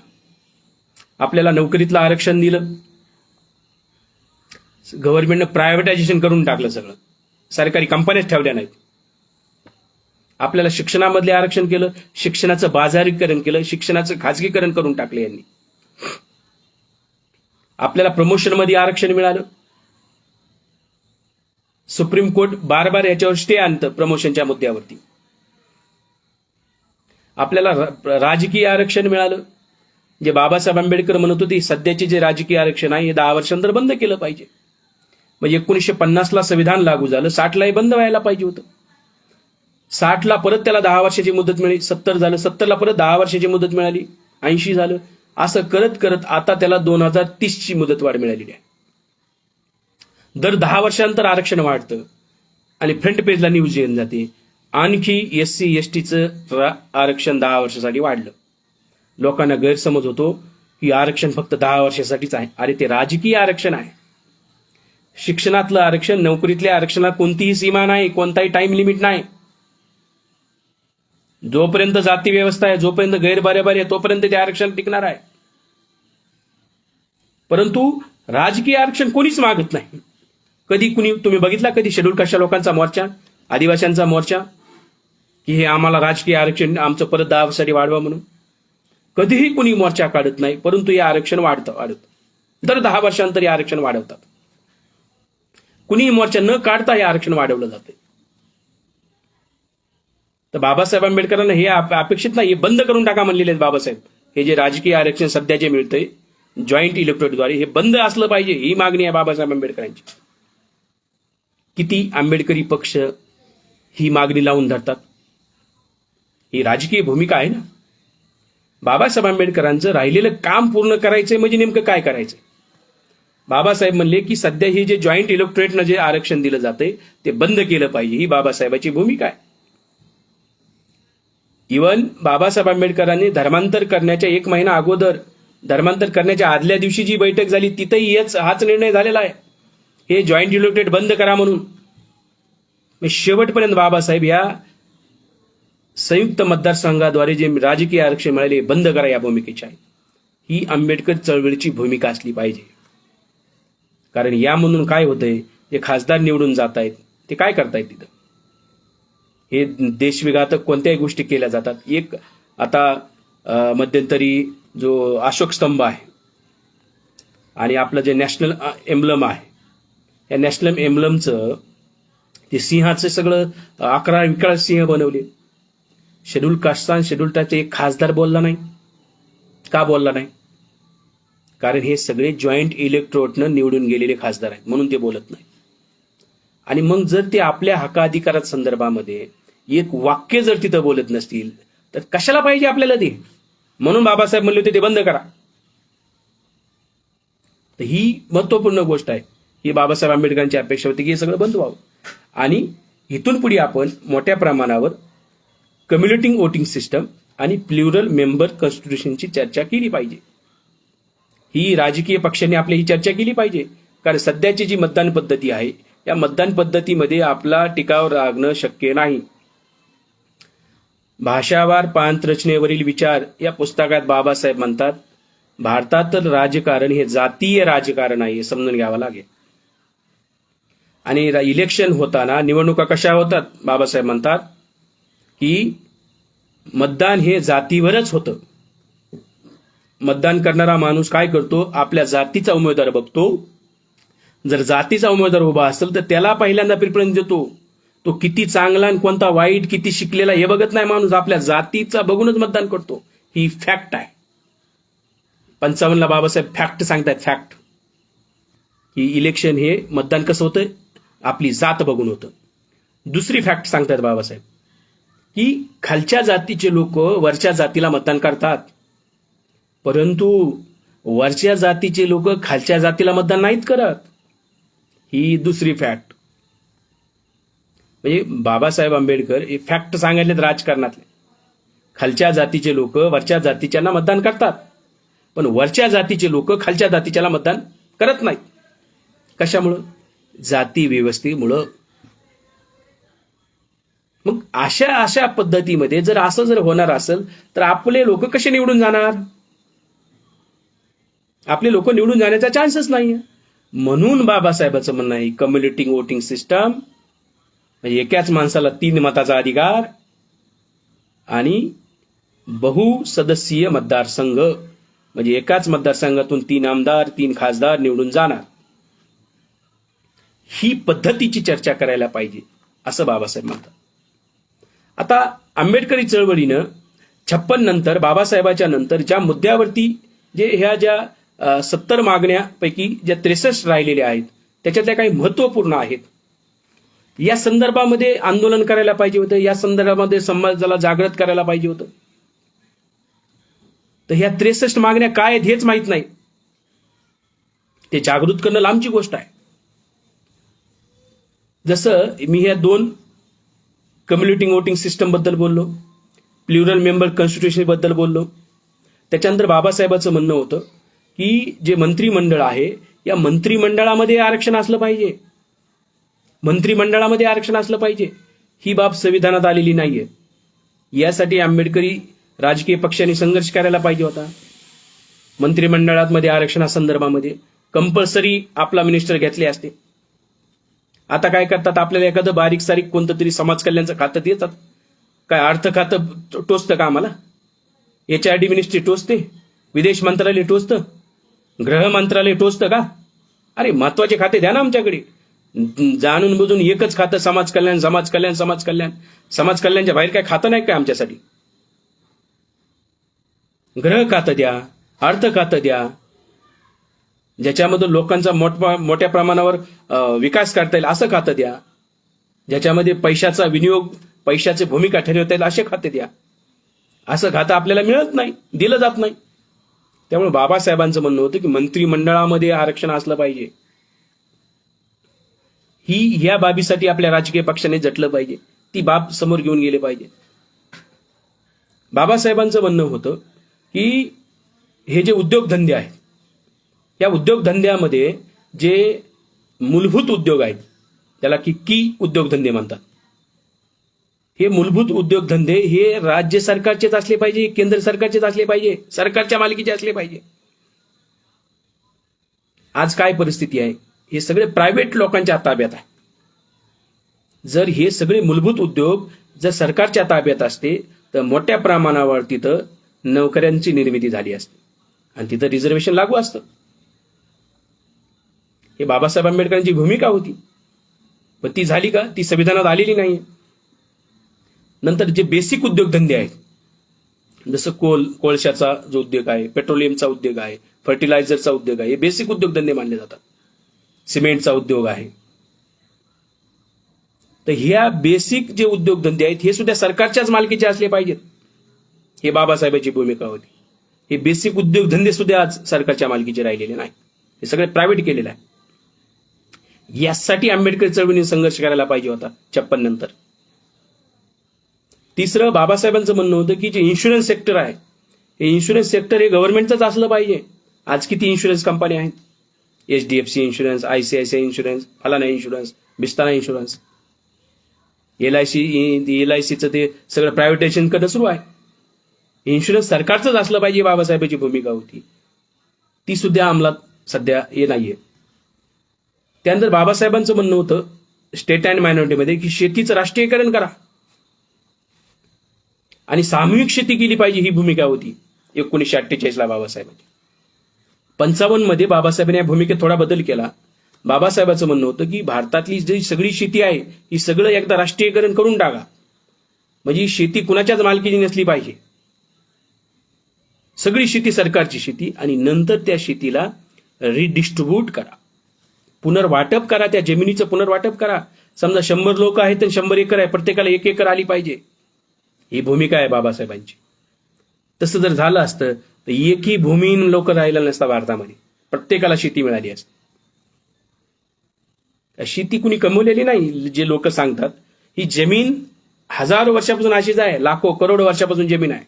आपल्याला नोकरीतलं आरक्षण दिलं, गव्हर्नमेंटनं प्रायव्हेटायझेशन करून टाकलं, सगळं सरकारी कंपन्याच ठेवल्या नाहीत. आपल्याला शिक्षणामधले आरक्षण केलं, शिक्षणाचं बाजारीकरण केलं, शिक्षणाचं खाजगीकरण करून टाकलं यांनी. आपल्याला प्रमोशनमध्ये आरक्षण मिळालं. सुप्रीम कोर्ट बार याच्यावर स्टे आणतं प्रमोशनच्या मुद्द्यावरती. आपल्याला राजकीय आरक्षण मिळालं. जे बाबासाहेब आंबेडकर म्हणत होते सध्याचे जे राजकीय आरक्षण आहे हे 10 वर्षांनंतर बंद केलं पाहिजे. म्हणजे 1950ला संविधान लागू झालं, 60ला हे बंद व्हायला पाहिजे होतं. 60ला परत त्याला 10 वर्षाची मुदत मिळाली, 70 झालं, 70ला परत 10 वर्षाची मुदत मिळाली, 80 झालं. असं करत करत आता त्याला 2030ची मुदतवाढ मिळालेली आहे. दर 10 वर्षांतर आरक्षण वाढतं आणि फ्रंट पेजला न्यूज येऊन जाते आणखी SC STचं आरक्षण 10 वर्षासाठी वाढलं. लोकांना गैरसमज होतो की आरक्षण फक्त 10 वर्षासाठीच आहे. अरे ते राजकीय आरक्षण आहे. शिक्षणातलं आरक्षण, नोकरीतल्या आरक्षणाला कोणतीही सीमा नाही, कोणताही टाइम लिमिट नाही. जोपर्यंत जाती व्यवस्था आहे, जोपर्यंत गैरबरोबरी आहे तोपर्यंत ते आरक्षण टिकणार आहे. परंतु राजकीय आरक्षण कोणीच मागत नाही. कधी कुणी तुम्ही बघितला कधी शेड्यूल कास्टच्या लोकांचा मोर्चा, आदिवासींचा मोर्चा, की हे आम्हाला राजकीय आरक्षण आमचं परत 10 वर्षासाठी वाढवा म्हणून? कधीही कुणी मोर्चा काढत नाही. परंतु हे आरक्षण वाढत दर 10 वर्षांतर हे आरक्षण वाढवतात. कुणीही मोर्चा न काढता हे आरक्षण वाढवलं जाते. तर बाबासाहेब आंबेडकरांना हे अपेक्षित नाही, हे बंद करून टाका म्हणलेले आहेत बाबासाहेब. हे जे राजकीय आरक्षण सध्या जे मिळतंय जॉईंट इलेक्टोरेटद्वारे हे बंद असलं पाहिजे, ही मागणी आहे बाबासाहेब आंबेडकरांची. किती आंबेडकरी पक्ष ही मागणी लावून धरतात? ही राजकीय भूमिका आहे ना. बाबासाहेब आंबेडकरांचं राहिलेलं काम पूर्ण करायचंय म्हणजे नेमकं काय करायचंय? बाबासाहेब म्हणले की सध्या हे जे जॉईंट इलेक्टोरेटनं जे आरक्षण दिलं जाते ते बंद केलं पाहिजे, ही बाबासाहेबांची भूमिका आहे. इव्हन बाबासाहेब आंबेडकरांनी धर्मांतर करण्याच्या 1 महिना अगोदर, धर्मांतर करण्याच्या आदल्या दिवशी जी बैठक झाली तिथेही हाच निर्णय झालेला आहे, हे जॉईंट इलेक्टोरेट बंद करा म्हणून. शेवटपर्यंत बाबासाहेब या संयुक्त मतदारसंघाद्वारे जे राजकीय आरक्षण मिळाले बंद करा या भूमिकेची आहे. ही आंबेडकर चळवळीची भूमिका असली पाहिजे. कारण यामधून काय होतंय, जे खासदार निवडून जात आहेत ते काय करतायत तिथं? हे देशविघातक कोणत्याही गोष्टी केल्या जातात. एक आता मध्यंतरी जो अशोक स्तंभ आहे आणि आपलं जे नॅशनल एम्ब्लम आहे, या नॅशनल एम्ब्लमचं ते सिंहाचं सगळं 11 विकराळ सिंह बनवले. शेड्यूल कास्टचा शेड्यूल टाईपचा एक खासदार बोलला नाही. का बोलला नाही? कारण हे सगळे जॉईंट इलेक्टोरेटनं निवडून गेलेले खासदार आहेत म्हणून ते बोलत नाही. आणि मग जर ते आपल्या हक्काधिकारात संदर्भामध्ये एक वाक्य जर तिथं बोलत नसतील तर कशाला पाहिजे आपल्याला ते? म्हणून बाबासाहेब म्हणले होते ते बंद करा. तर ही महत्वपूर्ण गोष्ट आहे. ही बाबासाहेब आंबेडकरांची अपेक्षा होती की हे सगळं बंद व्हावं. आणि इथून पुढे आपण मोठ्या प्रमाणावर कम्युनिटी वोटिंग सिस्टम आणि प्लुरल मेंबर कॉन्स्टिट्यूशनची चर्चा केली पाहिजे. ही राजकीय पक्षांनी आपली ही चर्चा केली पाहिजे. कारण सध्याची जी मतदान पद्धती आहे या मतदान पद्धतीमध्ये आपला टिकाव राखणं शक्य नाही. भाषावार पांतरचनेवरील विचार या पुस्तकात बाबासाहेब म्हणतात, भारतातील राजकारण हे जातीय राजकारण आहे, हे समजून घ्यावं लागेल. आणि इलेक्शन होताना निवडणुका कशा होतात? बाबासाहेब म्हणतात की मतदान हे जातीवरच होतं. मतदान करणारा माणूस काय करतो? आपल्या जातीचा उमेदवार बघतो. जर जातीचा उमेदवार उभा असेल तर त्याला पहिल्यांदा प्रिफरन्स देतो. तो किती चांगला आणि कोणता वाईट, किती शिकलेला हे बघत नाही माणूस, आपल्या जातीचा बघूनच मतदान करतो. ही फॅक्ट आहे. 55ला बाबासाहेब फॅक्ट सांगतायत, फॅक्ट, की इलेक्शन हे मतदान कसं होतं? आपली जात बघून होतं. दुसरी फॅक्ट सांगतायत बाबासाहेब की खालच्या जातीचे लोक वरच्या जातीला मतदान करतात, परंतु वरच्या जातीचे लोक खालच्या जातीला मतदान नाहीत करत. ही दुसरी फॅक्ट. म्हणजे बाबासाहेब आंबेडकर हे फॅक्ट सांगितलेत राजकारणातले. खालच्या जातीचे लोक वरच्या जातीच्यांना मतदान करतात, पण वरच्या जातीचे लोक खालच्या जातीच्याला मतदान करत नाहीत. कशामुळं? जाती व्यवस्थेमुळं. मग अशा पद्धतीमध्ये जर असं जर होणार असेल तर आपले लोक कसे निवडून जाणार? आपले लोक निवडून जाण्याचा चान्सच नाहीये. म्हणून बाबासाहेबांचं म्हणणं आहे कम्युनिटी वोटिंग सिस्टम, म्हणजे एकाच माणसाला 3 मताचा अधिकार आणि बहुसदस्यीय मतदारसंघ, म्हणजे एकाच मतदारसंघातून 3 आमदार 3 खासदार निवडून जाणार. ही पद्धतीची चर्चा करायला पाहिजे असं बाबासाहेब म्हणतात. आता आंबेडकरी चळवळीनं 56 नंतर, बाबासाहेबाच्या नंतर ज्या मुद्द्यावरती ज्या 70 मागण्यापैकी ज्या 63 राहिलेल्या आहेत त्याच्यातल्या काही महत्वपूर्ण आहेत, या संदर्भामध्ये आंदोलन करायला पाहिजे होतं, या संदर्भामध्ये समाजाला जागृत करायला पाहिजे होतं. तर ह्या 63 मागण्या काय आहेत हेच माहीत नाही. ते जागृत करणं लांबची गोष्ट आहे. जसं मी ह्या 2 कम्युनिटी वोटिंग सिस्टम बद्दल बोललो, प्लुरल मेंबर कॉन्स्टिट्यूशन बद्दल बोललो. त्याच्यानंतर बाबासाहेबांचं म्हणणं होतं की जे मंत्रिमंडळ आहे या मंत्रिमंडळामध्ये आरक्षण असलं पाहिजे. मंत्रिमंडळामध्ये आरक्षण असलं पाहिजे. ही बाब संविधानात आलेली नाहीये. यासाठी आंबेडकरी राजकीय पक्षांनी संघर्ष करायला पाहिजे होता. मंत्रिमंडळामध्ये आरक्षणासंदर्भामध्ये कंपल्सरी आपला मिनिस्टर घेतले असते. आता काय करतात? आपल्याला एखादं बारीक सारीक कोणतं तरी समाज कल्याणचं खातं देतात. काय अर्थ खातं टोचतं का आम्हाला? HRD मिनिस्ट्री टोचते, विदेश मंत्रालय टोचतं, गृह मंत्रालय टोचतं का? अरे महत्वाचे खाते द्या ना आमच्याकडे. जाणून बुजून एकच खातं समाज कल्याण, समाज कल्याण, समाज कल्याण. समाज कल्याणच्या बाहेर काय खातं नाही काय आमच्यासाठी? गृह खातं द्या, अर्थ खातं द्या, ज्याच्यामधून लोकांचा मोठ्या प्रमाणावर विकास करता येईल असं खातं द्या. ज्याच्यामध्ये पैशाचा विनियोग, पैशाची भूमिका ठरवता येईल असे खाते द्या. असं खातं आपल्याला मिळत नाही, दिलं जात नाही. त्यामुळे बाबासाहेबांचं म्हणणं होतं की मंत्रिमंडळामध्ये आरक्षण असलं पाहिजे. ह्या बाबीसाठी आपल्या राजकीय पक्षाने झटलं पाहिजे, ती बाब समोर घेऊन गेले पाहिजे. बाबासाहेबांचं म्हणणं होतं की हे जे उद्योगधंदे आहेत, या उद्योगधंद्यामध्ये जे मूलभूत उद्योग आहेत त्याला की उद्योगधंदे म्हणतात. हे मूलभूत उद्योगधंदे हे राज्य सरकारचेच असले पाहिजे, केंद्र सरकारचेच असले पाहिजे, सरकारच्या मालकीचे असले पाहिजे. आज काय परिस्थिती आहे? हे सगळे प्रायव्हेट लोकांच्या ताब्यात आहे. जर हे सगळे मूलभूत उद्योग जर सरकारच्या ताब्यात असते तर मोठ्या प्रमाणावर तिथं नोकऱ्यांची निर्मिती झाली असते आणि तिथं रिझर्वेशन लागू असतं. हे बाबासाहेब आंबेडकरांची भूमिका होती, पण ती झाली का? ती संविधानात आलेली नाही. नंतर जे बेसिक उद्योगधंदे आहेत, जसं कोळशाचा जो उद्योग आहे, पेट्रोलियमचा उद्योग आहे, फर्टिलायझरचा उद्योग आहे, हे बेसिक उद्योगधंदे मानले जातात. सिमेंटचा उद्योग आहे. तर ह्या बेसिक जे उद्योगधंदे आहेत हे सुद्धा सरकारच्याच मालकीचे असले पाहिजेत. हे बाबासाहेबांची भूमिका होती. हे बेसिक उद्योगधंदे सुद्धा आज सरकारच्या मालकीचे राहिलेले नाही, हे सगळे प्रायव्हेट केलेले आहे. यासाठी आंबेडकर चळवळीने संघर्ष करायला पाहिजे होता 56 नंतर. तिसरं, बाबासाहेबांचं म्हणणं होतं की जे इन्शुरन्स सेक्टर आहे, हे इन्शुरन्स सेक्टर हे गव्हर्नमेंटचंच असलं पाहिजे. आज किती इन्शुरन्स कंपन्या आहेत? HDFC इन्शुरन्स, ICICI इन्शुरन्स, फलाना इन्शुरन्स, बिस्ताना इन्शुरन्स. LICचं ते सगळं प्रायव्हेटायझेशन करणं सुरू आहे. इन्शुरन्स सरकारचंच असलं पाहिजे, बाबासाहेबांची भूमिका होती, ती सुद्धा अंमलात सध्या हे नाहीये. त्यानंतर बाबासाहेबांचं म्हणणं होतं स्टेट अँड मायनॉरिटीमध्ये की शेतीचं राष्ट्रीयकरण करा आणि सामूहिक शेती केली पाहिजे, ही भूमिका होती 1948ला बाबासाहेबांची. 55 मध्ये बाबासाहेबांनी या भूमिकेत थोडा बदल केला. बाबासाहेबांचं म्हणणं होतं की भारतातली जी सगळी शेती आहे ही सगळं एकदा राष्ट्रीयकरण करून टाका, म्हणजे ही शेती कुणाच्याच मालकीची नसली पाहिजे, सगळी शेती सरकारची शेती, आणि नंतर त्या शेतीला रिडिस्ट्रीब्यूट करा, पुनर्वाटप करा, त्या जमिनीचं पुनर्वाटप करा. समजा 100 लोक आहेत तर 100 एकर आहे, प्रत्येकाला 1 एकर आली पाहिजे, ही भूमिका आहे बाबासाहेबांची. तसं जर झालं असतं तर एकही भूमिहीन लोक राहिला नसता भारतामध्ये, प्रत्येकाला शेती मिळाली असती. शेती कुणी कमवलेली नाही. जे लोक सांगतात ही जमीन हजारो वर्षापासून अशीच आहे, लाखो करोडो वर्षापासून जमीन आहे.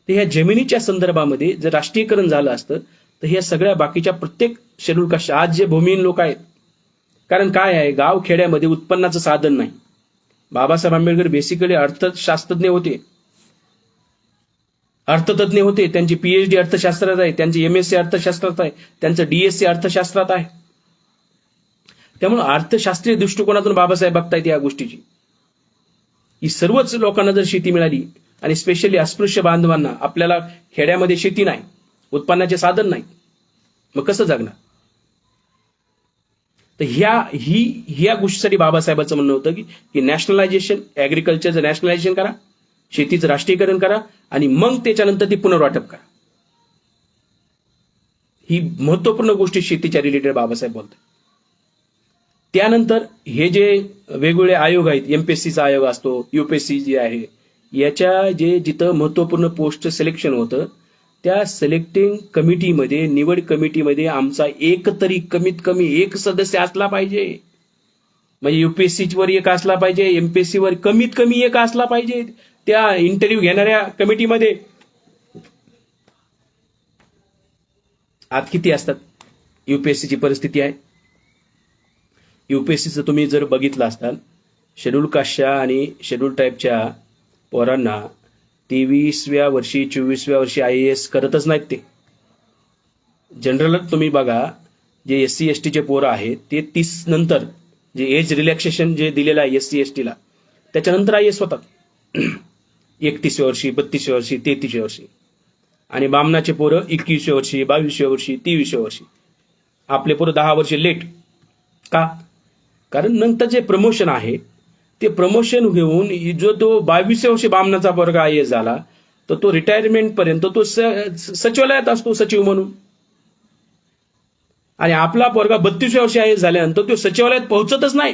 तर ह्या जमिनीच्या संदर्भामध्ये जर राष्ट्रीयकरण झालं असतं तर ह्या सगळ्या बाकीच्या प्रत्येक शेड्यूल कास्ट आज जे भूमिहीन लोक आहेत, कारण काय आहे, गाव खेड्यामध्ये उत्पन्नाचं साधन नाही. बाबासाहेब आंबेडकर बेसिकली अर्थशास्त्रज्ञ होते, अर्थतज्ञ होते. त्यांची PhD अर्थशास्त्रात आहे, त्यांची MSc अर्थशास्त्रात आहे, त्यांचं DSc अर्थशास्त्रात आहे. त्यामुळे अर्थशास्त्रीय दृष्टिकोनातून बाबासाहेब बघतायत या गोष्टीची. ही सर्वच लोकांना जर शेती मिळाली आणि स्पेशली अस्पृश्य बांधवांना, आपल्याला खेड्यामध्ये शेती नाही, उत्पन्नाचे साधन नाही, मग कसं जगणार? तर ह्या गोष्टीसाठी बाबासाहेबांचं म्हणणं होतं की नॅशनलायझेशन, ऍग्रिकल्चरचं नॅशनलायझेशन करा, शेतीचं राष्ट्रीयकरण करा आणि मग त्याच्यानंतर ती पुनर्वाटप करा. ही महत्वपूर्ण गोष्टी शेतीच्या रिलेटेड बाबासाहेब बोलतात. त्यानंतर हे जे वेगवेगळे आयोग आहेत, MPSCचा आयोग असतो, UPSC जे आहे, याच्या जिथं महत्वपूर्ण पोस्ट सिलेक्शन होतं त्या सिलेक्टिंग कमिटीमध्ये, निवड कमिटीमध्ये आमचा एक तरी कमीत कमी एक सदस्य असला पाहिजे. म्हणजे UPSC वर एक असला पाहिजे, MPSC वर कमीत कमी एक असला पाहिजे त्या इंटरव्ह्यू घेणाऱ्या कमिटीमध्ये. आज किती असतात? UPSCची परिस्थिती आहे. UPSCचं तुम्ही जर बघितलं असताल, शेड्यूल कास्टच्या आणि शेड्यूल ट्राईबच्या पोरांना 23व्या वर्षी 24व्या वर्षी IAS करतच नाहीत. ते जनरल तुम्ही बघा, जे SC STचे पोरं आहेत ते 30 नंतर जे एज रिलॅक्सेशन जे दिलेलं आहे SC STला, त्याच्यानंतर IAS होतात. 31व्या वर्षी, 32व्या वर्षी, 33व्या वर्षी. आणि बामणाचे पोरं 21व्या वर्षी, 22व्या वर्षी, 23व्या वर्षी. आपले पोरं 10 वर्षे लेट. का? कारण नंतर जे प्रमोशन आहे ते प्रमोशन घेऊन जो तो 22व्या वर्षी बामणाचा पोरगा IAS झाला तर तो रिटायरमेंट पर्यंत तो सचिवालयात असतो सचिव म्हणून. आणि आपला पोरगा 32व्या वर्षी IAS झाल्यानंतर तो सचिवालयात पोहोचतच नाही,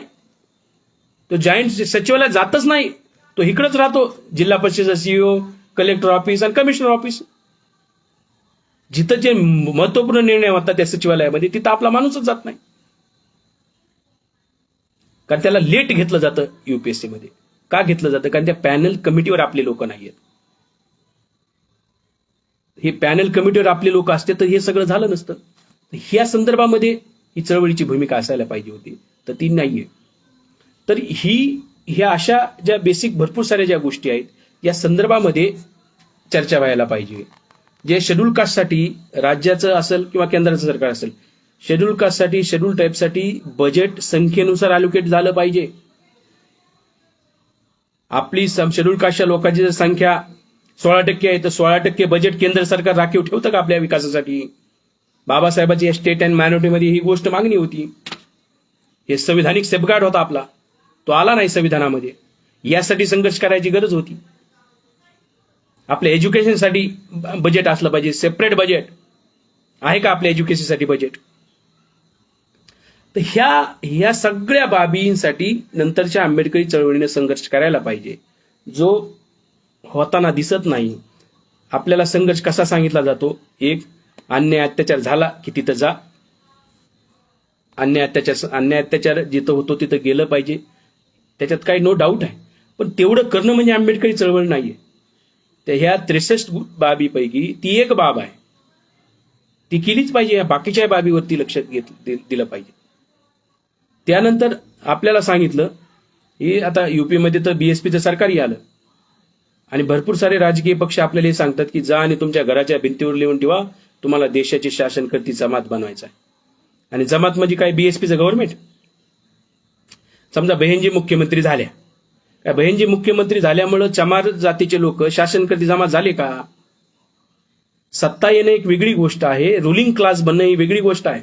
तो जॉईंट सचिवालयात जातच नाही, तो इकडेच राहतो, जिल्हा परिषदेचा CEO, कलेक्टर ऑफिस आणि कमिशनर ऑफिस. जिथं जे महत्वपूर्ण निर्णय होतात त्या सचिवालयामध्ये तिथं आपला माणूसच जात नाही, कारण त्याला लेट घेतलं जातं UPSC मध्ये. का घेतलं जातं? कारण त्या पॅनल कमिटीवर आपले लोक नाहीयेत. हे पॅनल कमिटीवर आपले लोक असते तर हे सगळं झालं नसतं. ह्या संदर्भामध्ये ही चळवळीची भूमिका असायला पाहिजे होती, तर ती नाहीये. तर ह्या अशा ज्या बेसिक भरपूर साऱ्या ज्या गोष्टी आहेत या संदर्भामध्ये चर्चा व्हायला पाहिजे. जे शेड्यूल कास्टसाठी राज्याचं असेल किंवा केंद्राचं सरकार असेल, शेड्यूल कास्टसाठी, शेड्यूल टाईपसाठी बजेट संख्येनुसार अलोकेट झालं पाहिजे. आपली शेड्यूल कास्टच्या लोकांची जर संख्या 16% आहे तर 16% बजेट केंद्र सरकार राखीव ठेवतं का आपल्या विकासासाठी? बाबासाहेबांची स्टेट अँड मायनॉरिटीमध्ये ही गोष्ट मागणी होती. हे संविधानिक सेफगार्ड होता आपला, तो आला नाही संविधानामध्ये. यासाठी संघर्ष करायची गरज होती. आपल्या एज्युकेशनसाठी बजेट असलं पाहिजे, सेपरेट बजेट आहे का आपल्या एज्युकेशनसाठी बजेट? तर ह्या सगळ्या बाबींसाठी नंतरच्या आंबेडकरी चळवळीने संघर्ष करायला पाहिजे, जो होताना दिसत नाही. आपल्याला संघर्ष कसा सांगितला जातो? एक, अन्याय अत्याचार झाला की तिथं जा, अन्याय अत्याचार जिथं होतो तिथं गेलं पाहिजे, त्याच्यात काही नो डाऊट आहे. पण तेवढं करणं म्हणजे आंबेडकरी चळवळ नाहीये. तर ह्या 63 बाबीपैकी ती एक बाब आहे, ती केलीच पाहिजे. या बाकीच्या बाबीवरती लक्ष दिलं पाहिजे. त्यानंतर आपल्याला सांगितलं की आता युपीमध्ये तर बीएसपीचं सरकारही आलं आणि भरपूर सारे राजकीय पक्ष आपल्याला हे सांगतात की जा आणि तुमच्या घराच्या भिंतीवर लिहून ठेवा तुम्हाला देशाची शासन करती जमात बनवायचा आहे. आणि जमात म्हणजे काय, बीएसपीचं गव्हर्नमेंट. समजा बहिणजी मुख्यमंत्री झाल्या, काय बहिणजी मुख्यमंत्री झाल्यामुळं चमार जातीचे लोक शासन करती जमात झाले का? सत्ता येणं एक वेगळी गोष्ट आहे, रुलिंग क्लास बनणं ही वेगळी गोष्ट आहे.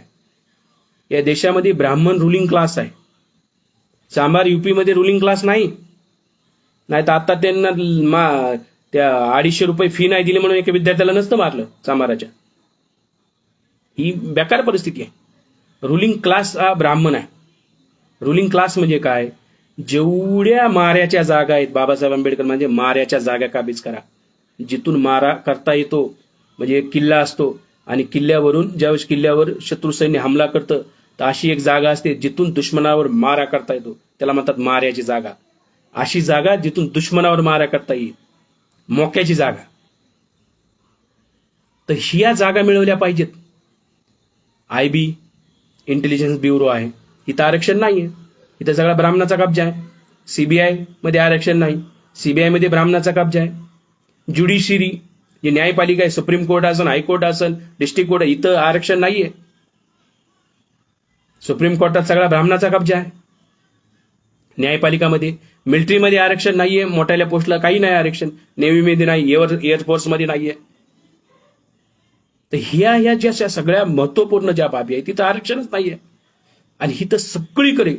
या देशामध्ये ब्राह्मण रुलिंग क्लास आहे, चांभार युपीमध्ये रुलिंग क्लास नाही. नाही तर आता त्यांना त्या 250 रुपये फी नाही दिली म्हणून एका विद्यार्थ्याला नसतं मारलं चांभाराच्या. ही बेकार परिस्थिती आहे. रुलिंग क्लास हा ब्राह्मण आहे. रुलिंग क्लास म्हणजे काय, जेवढ्या माऱ्याच्या जागा आहेत, बाबासाहेब आंबेडकर म्हणजे माऱ्याच्या जागा काबीज करा, जिथून मारा करता येतो. म्हणजे एक किल्ला असतो आणि किल्ल्यावरून ज्यावेळेस किल्ल्यावर शत्रू सैन्य हमला करतं तर अशी एक जागा असते जिथून दुश्मनावर मारा करता येतो, त्याला म्हणतात माऱ्याची जागा. अशी जागा जिथून दुश्मनावर मारा करता येईल, मोक्याची जागा. तर ह्या जागा मिळवल्या पाहिजेत. आयबी इंटेलिजन्स ब्युरो आहे, इथं आरक्षण नाहीये, इथं सगळा ब्राह्मणाचा कब्जा आहे. सीबीआय मध्ये आरक्षण नाही, सीबीआय मध्ये ब्राह्मणाचा कब्जा आहे. ज्युडिशियरी जे न्यायपालिका आहे, सुप्रीम कोर्ट असन, हायकोर्ट असन, डिस्ट्रिक्ट कोर्ट, इथं आरक्षण नाहीये. सुप्रीम कोर्टात सगळा ब्राह्मणाचा कब्जा आहे. न्यायपालिकामध्ये, मिलिटरीमध्ये आरक्षण नाहीये, मोठ्याल्या पोस्टला काही नाही आरक्षण, नेव्हीमध्ये नाही, एअरफोर्समध्ये नाहीये. तर ह्या ज्या सगळ्या महत्वपूर्ण ज्या बाबी आहेत तिथं आरक्षणच नाहीये. आणि ही तर सगळीकडे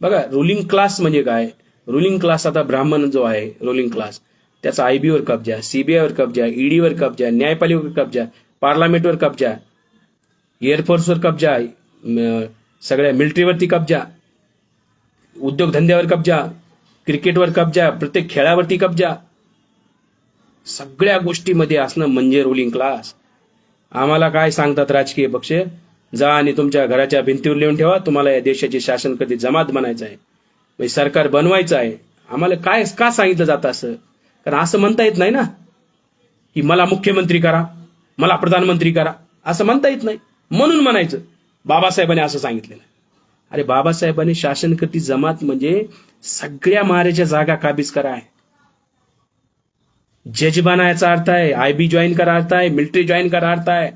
बघा, रुलिंग क्लास म्हणजे काय, रुलिंग क्लास आता ब्राह्मण जो आहे रुलिंग क्लास, त्याचा आयबीवर कब्जा, सीबीआयवर कब्जा, ईडीवर कब्जा, न्यायपालिकेवर कब्जा, पार्लमेंटवर कब्जा, एअरफोर्सवर कब्जा, सगळ्या मिलिटरीवरती कब्जा, उद्योगधंद्यावर कब्जा, क्रिकेटवर कब्जा, प्रत्येक खेळावरती कब्जा. सगळ्या गोष्टीमध्ये असणं म्हणजे रुलिंग क्लास. आम्हाला काय सांगतात राजकीय पक्ष, जा आणि तुमच्या घराच्या भिंतीवर लिहून ठेवा तुम्हाला या देशाची शासन कधी जमात बनायचं आहे, म्हणजे सरकार बनवायचं आहे. आम्हाला काय का सांगितलं जातं असं? कारण असं म्हणता येत नाही ना की मला मुख्यमंत्री करा, मला प्रधानमंत्री करा, असं म्हणता येत नाही. म्हणून म्हणायचं बाबासाहेबांनी असं सांगितलेलं. अरे बाबासाहेबांनी शासन करती जमात म्हणजे सगळ्या माऱ्याच्या जागा काबीज करा आहे. जज बना याचा अर्थ आहे, आयबी जॉईन करा अर्थ आहे, मिलिटरी जॉईन करा अर्थ आहे,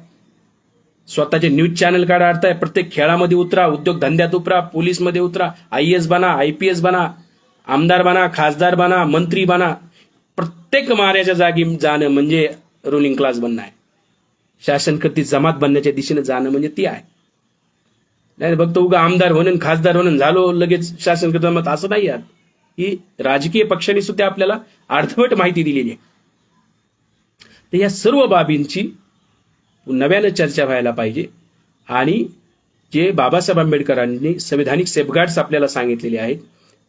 स्वतःचे न्यूज चॅनल काढा अर्थ आहे, प्रत्येक खेळामध्ये उतरा, उद्योग धंद्यात उतरा, पोलीसमध्ये उतरा, IAS बना, IPS बना, आमदार बना, खासदार बना, मंत्री बना. प्रत्येक माऱ्याच्या जागी जाणं म्हणजे रुलिंग क्लास बनणं आहे. शासन करती जमात बनण्याच्या दिशेने जाणं म्हणजे ती आहे. नाही फक्त उगा आमदार म्हणून खासदार म्हणून झालो लगेच शासन करती जमात, असं नाही यार. ही राजकीय पक्षांनी सुद्धा आपल्याला अर्धवट माहिती दिलेली आहे. तर या सर्व बाबींची नव्यानं चर्चा व्हायला पाहिजे. आणि जे बाबासाहेब आंबेडकरांनी संविधानिक सेफगार्ड्स आपल्याला सांगितलेले आहेत,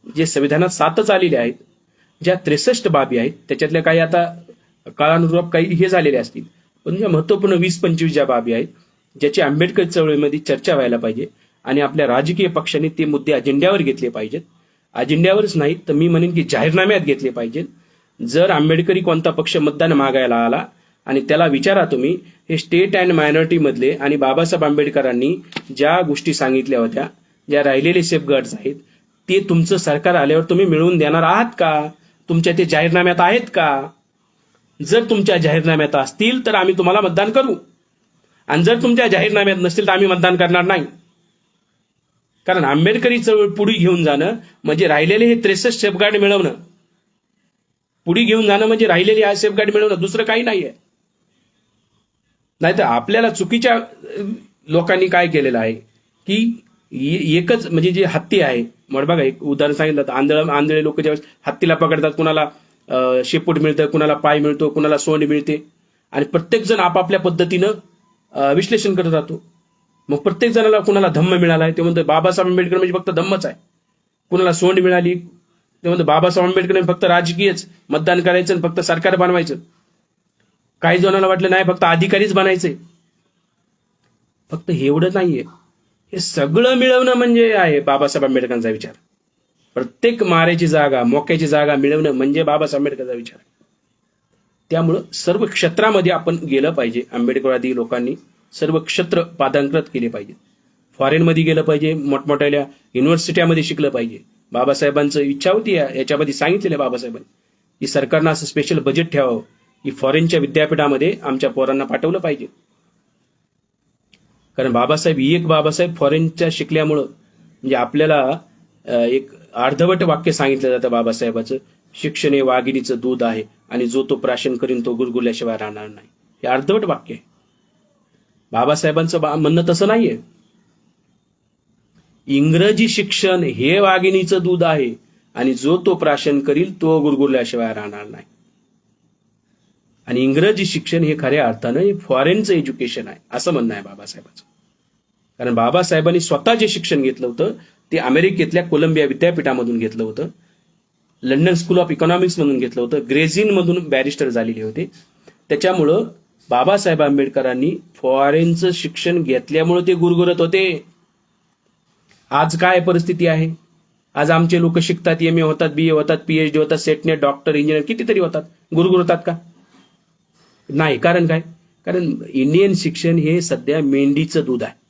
जे संविधानात 7च आलेले आहेत, ज्या 63 बाबी आहेत त्याच्यातल्या काही आता काळानुरूप काही हे झालेले असतील, पण ज्या महत्वपूर्ण 20-25 ज्या बाबी आहेत ज्याची आंबेडकर चळवळीमध्ये चर्चा व्हायला पाहिजे आणि आपल्या राजकीय पक्षांनी ते मुद्दे अजेंड्यावर घेतले पाहिजेत. अजेंड्यावरच नाही तर मी म्हणेन की जाहीरनाम्यात घेतले पाहिजेत. जर आंबेडकरी कोणता पक्ष मतदान मागायला आला आणि त्याला विचारा तुम्ही हे स्टेट अँड मायनॉरिटी मधले आणि बाबासाहेब आंबेडकरांनी ज्या गोष्टी सांगितल्या होत्या, ज्या राहिलेले सेफगार्ड्स आहेत, ते तुमचं सरकार आल्यावर तुम्ही मिळवून देणार आहात का? तुमच्या ते जाहीरनाम्यात आहेत का? जर तुमच्या जाहीरनाम्यात असतील तर आम्ही तुम्हाला मतदान करू, आणि जर तुमच्या जाहीरनाम्यात नसतील तर आम्ही मतदान करणार नाही. कारण आंबेडकरी चळवळ पुढे घेऊन जाणं म्हणजे राहिलेले हे 63 सेफगार्ड मिळवणं, पुढे घेऊन जाणं म्हणजे राहिलेले हा सेफगार्ड मिळवणं, दुसरं काही नाहीये. नाहीतर आपल्याला चुकीच्या लोकांनी काय केलेलं आहे की एकच म्हणजे जे हत्ती आहे, मग बघा एक उदाहरण सांगितलं तर आंधळे लोक ज्यावेळेस हत्तीला पकडतात, कुणाला शेपूट मिळतं, कुणाला पाय मिळतो, कुणाला सोंड मिळते, आणि प्रत्येक जण आपापल्या पद्धतीनं विश्लेषण करत राहतो. मग प्रत्येक जणाला कुणाला धम्म मिळाला आहे ते म्हणतो बाबासाहेब आंबेडकर म्हणजे फक्त धम्मच आहे, कुणाला सोंड मिळाली ते म्हणतो बाबासाहेब आंबेडकर फक्त राजकीयच, मतदान करायचं फक्त सरकार बनवायचं. काही जणांना वाटलं नाही फक्त अधिकारीच बनायचंय. फक्त एवढं नाहीये, हे सगळं मिळवणं म्हणजे आहे बाबासाहेब आंबेडकरांचा विचार. प्रत्येक माऱ्याची जागा, मोक्याची जागा मिळवणं म्हणजे बाबासाहेब आंबेडकरांचा विचार. त्यामुळं सर्व क्षेत्रामध्ये आपण गेलं पाहिजे. आंबेडकरवादी लोकांनी सर्व क्षेत्र पादांकृत केले पाहिजे. फॉरेनमध्ये गेलं पाहिजे, मोठमोठ्या युनिव्हर्सिट्यामध्ये शिकलं पाहिजे. बाबासाहेबांचं इच्छा होती, याच्यामध्ये सांगितलेलं बाबासाहेबांनी की सरकारनं असं स्पेशल बजेट ठेवावं की फॉरेनच्या विद्यापीठामध्ये आमच्या पोरांना पाठवलं पाहिजे. कारण बाबासाहेब फॉरेनच्या शिकल्यामुळं म्हणजे आपल्याला एक अर्धवट वाक्य सांगितलं जातं बाबासाहेबाचं, शिक्षण हे वाघिणीचं दूध आहे आणि जो तो प्राशन करीन तो गुरगुरल्याशिवाय राहणार नाही. हे अर्धवट वाक्य आहे. बाबासाहेबांचं म्हणणं तसं नाहीये. इंग्रजी शिक्षण हे वाघिणीचं दूध आहे आणि जो तो प्राशन करील तो गुरगुरल्याशिवाय राहणार नाही. आणि इंग्रजी शिक्षण हे खऱ्या अर्थानं फॉरेनचं एज्युकेशन आहे असं म्हणणं आहे बाबासाहेबांचं. कारण बाबासाहेबांनी स्वतः जे शिक्षण घेतलं होतं ते अमेरिकेतल्या कोलंबिया विद्यापीठामधून घेतलं होतं, लंडन स्कूल ऑफ इकॉनॉमिक्स मधून घेतलं होतं, ग्रेझिनमधून बॅरिस्टर झालेले होते. त्याच्यामुळं बाबासाहेब आंबेडकरांनी फॉरेनचं शिक्षण घेतल्यामुळं ते गुरगुरत होते. आज काय परिस्थिती आहे? आज आमचे लोक शिकतात, MA होतात, BA होतात, PhD होतात, सेटनेट, डॉक्टर, इंजिनियर कितीतरी होतात, गुरगुरतात का? नाही. कारण काय? कारण इंडियन शिक्षण हे सध्या मेंढीचं दूध आहे.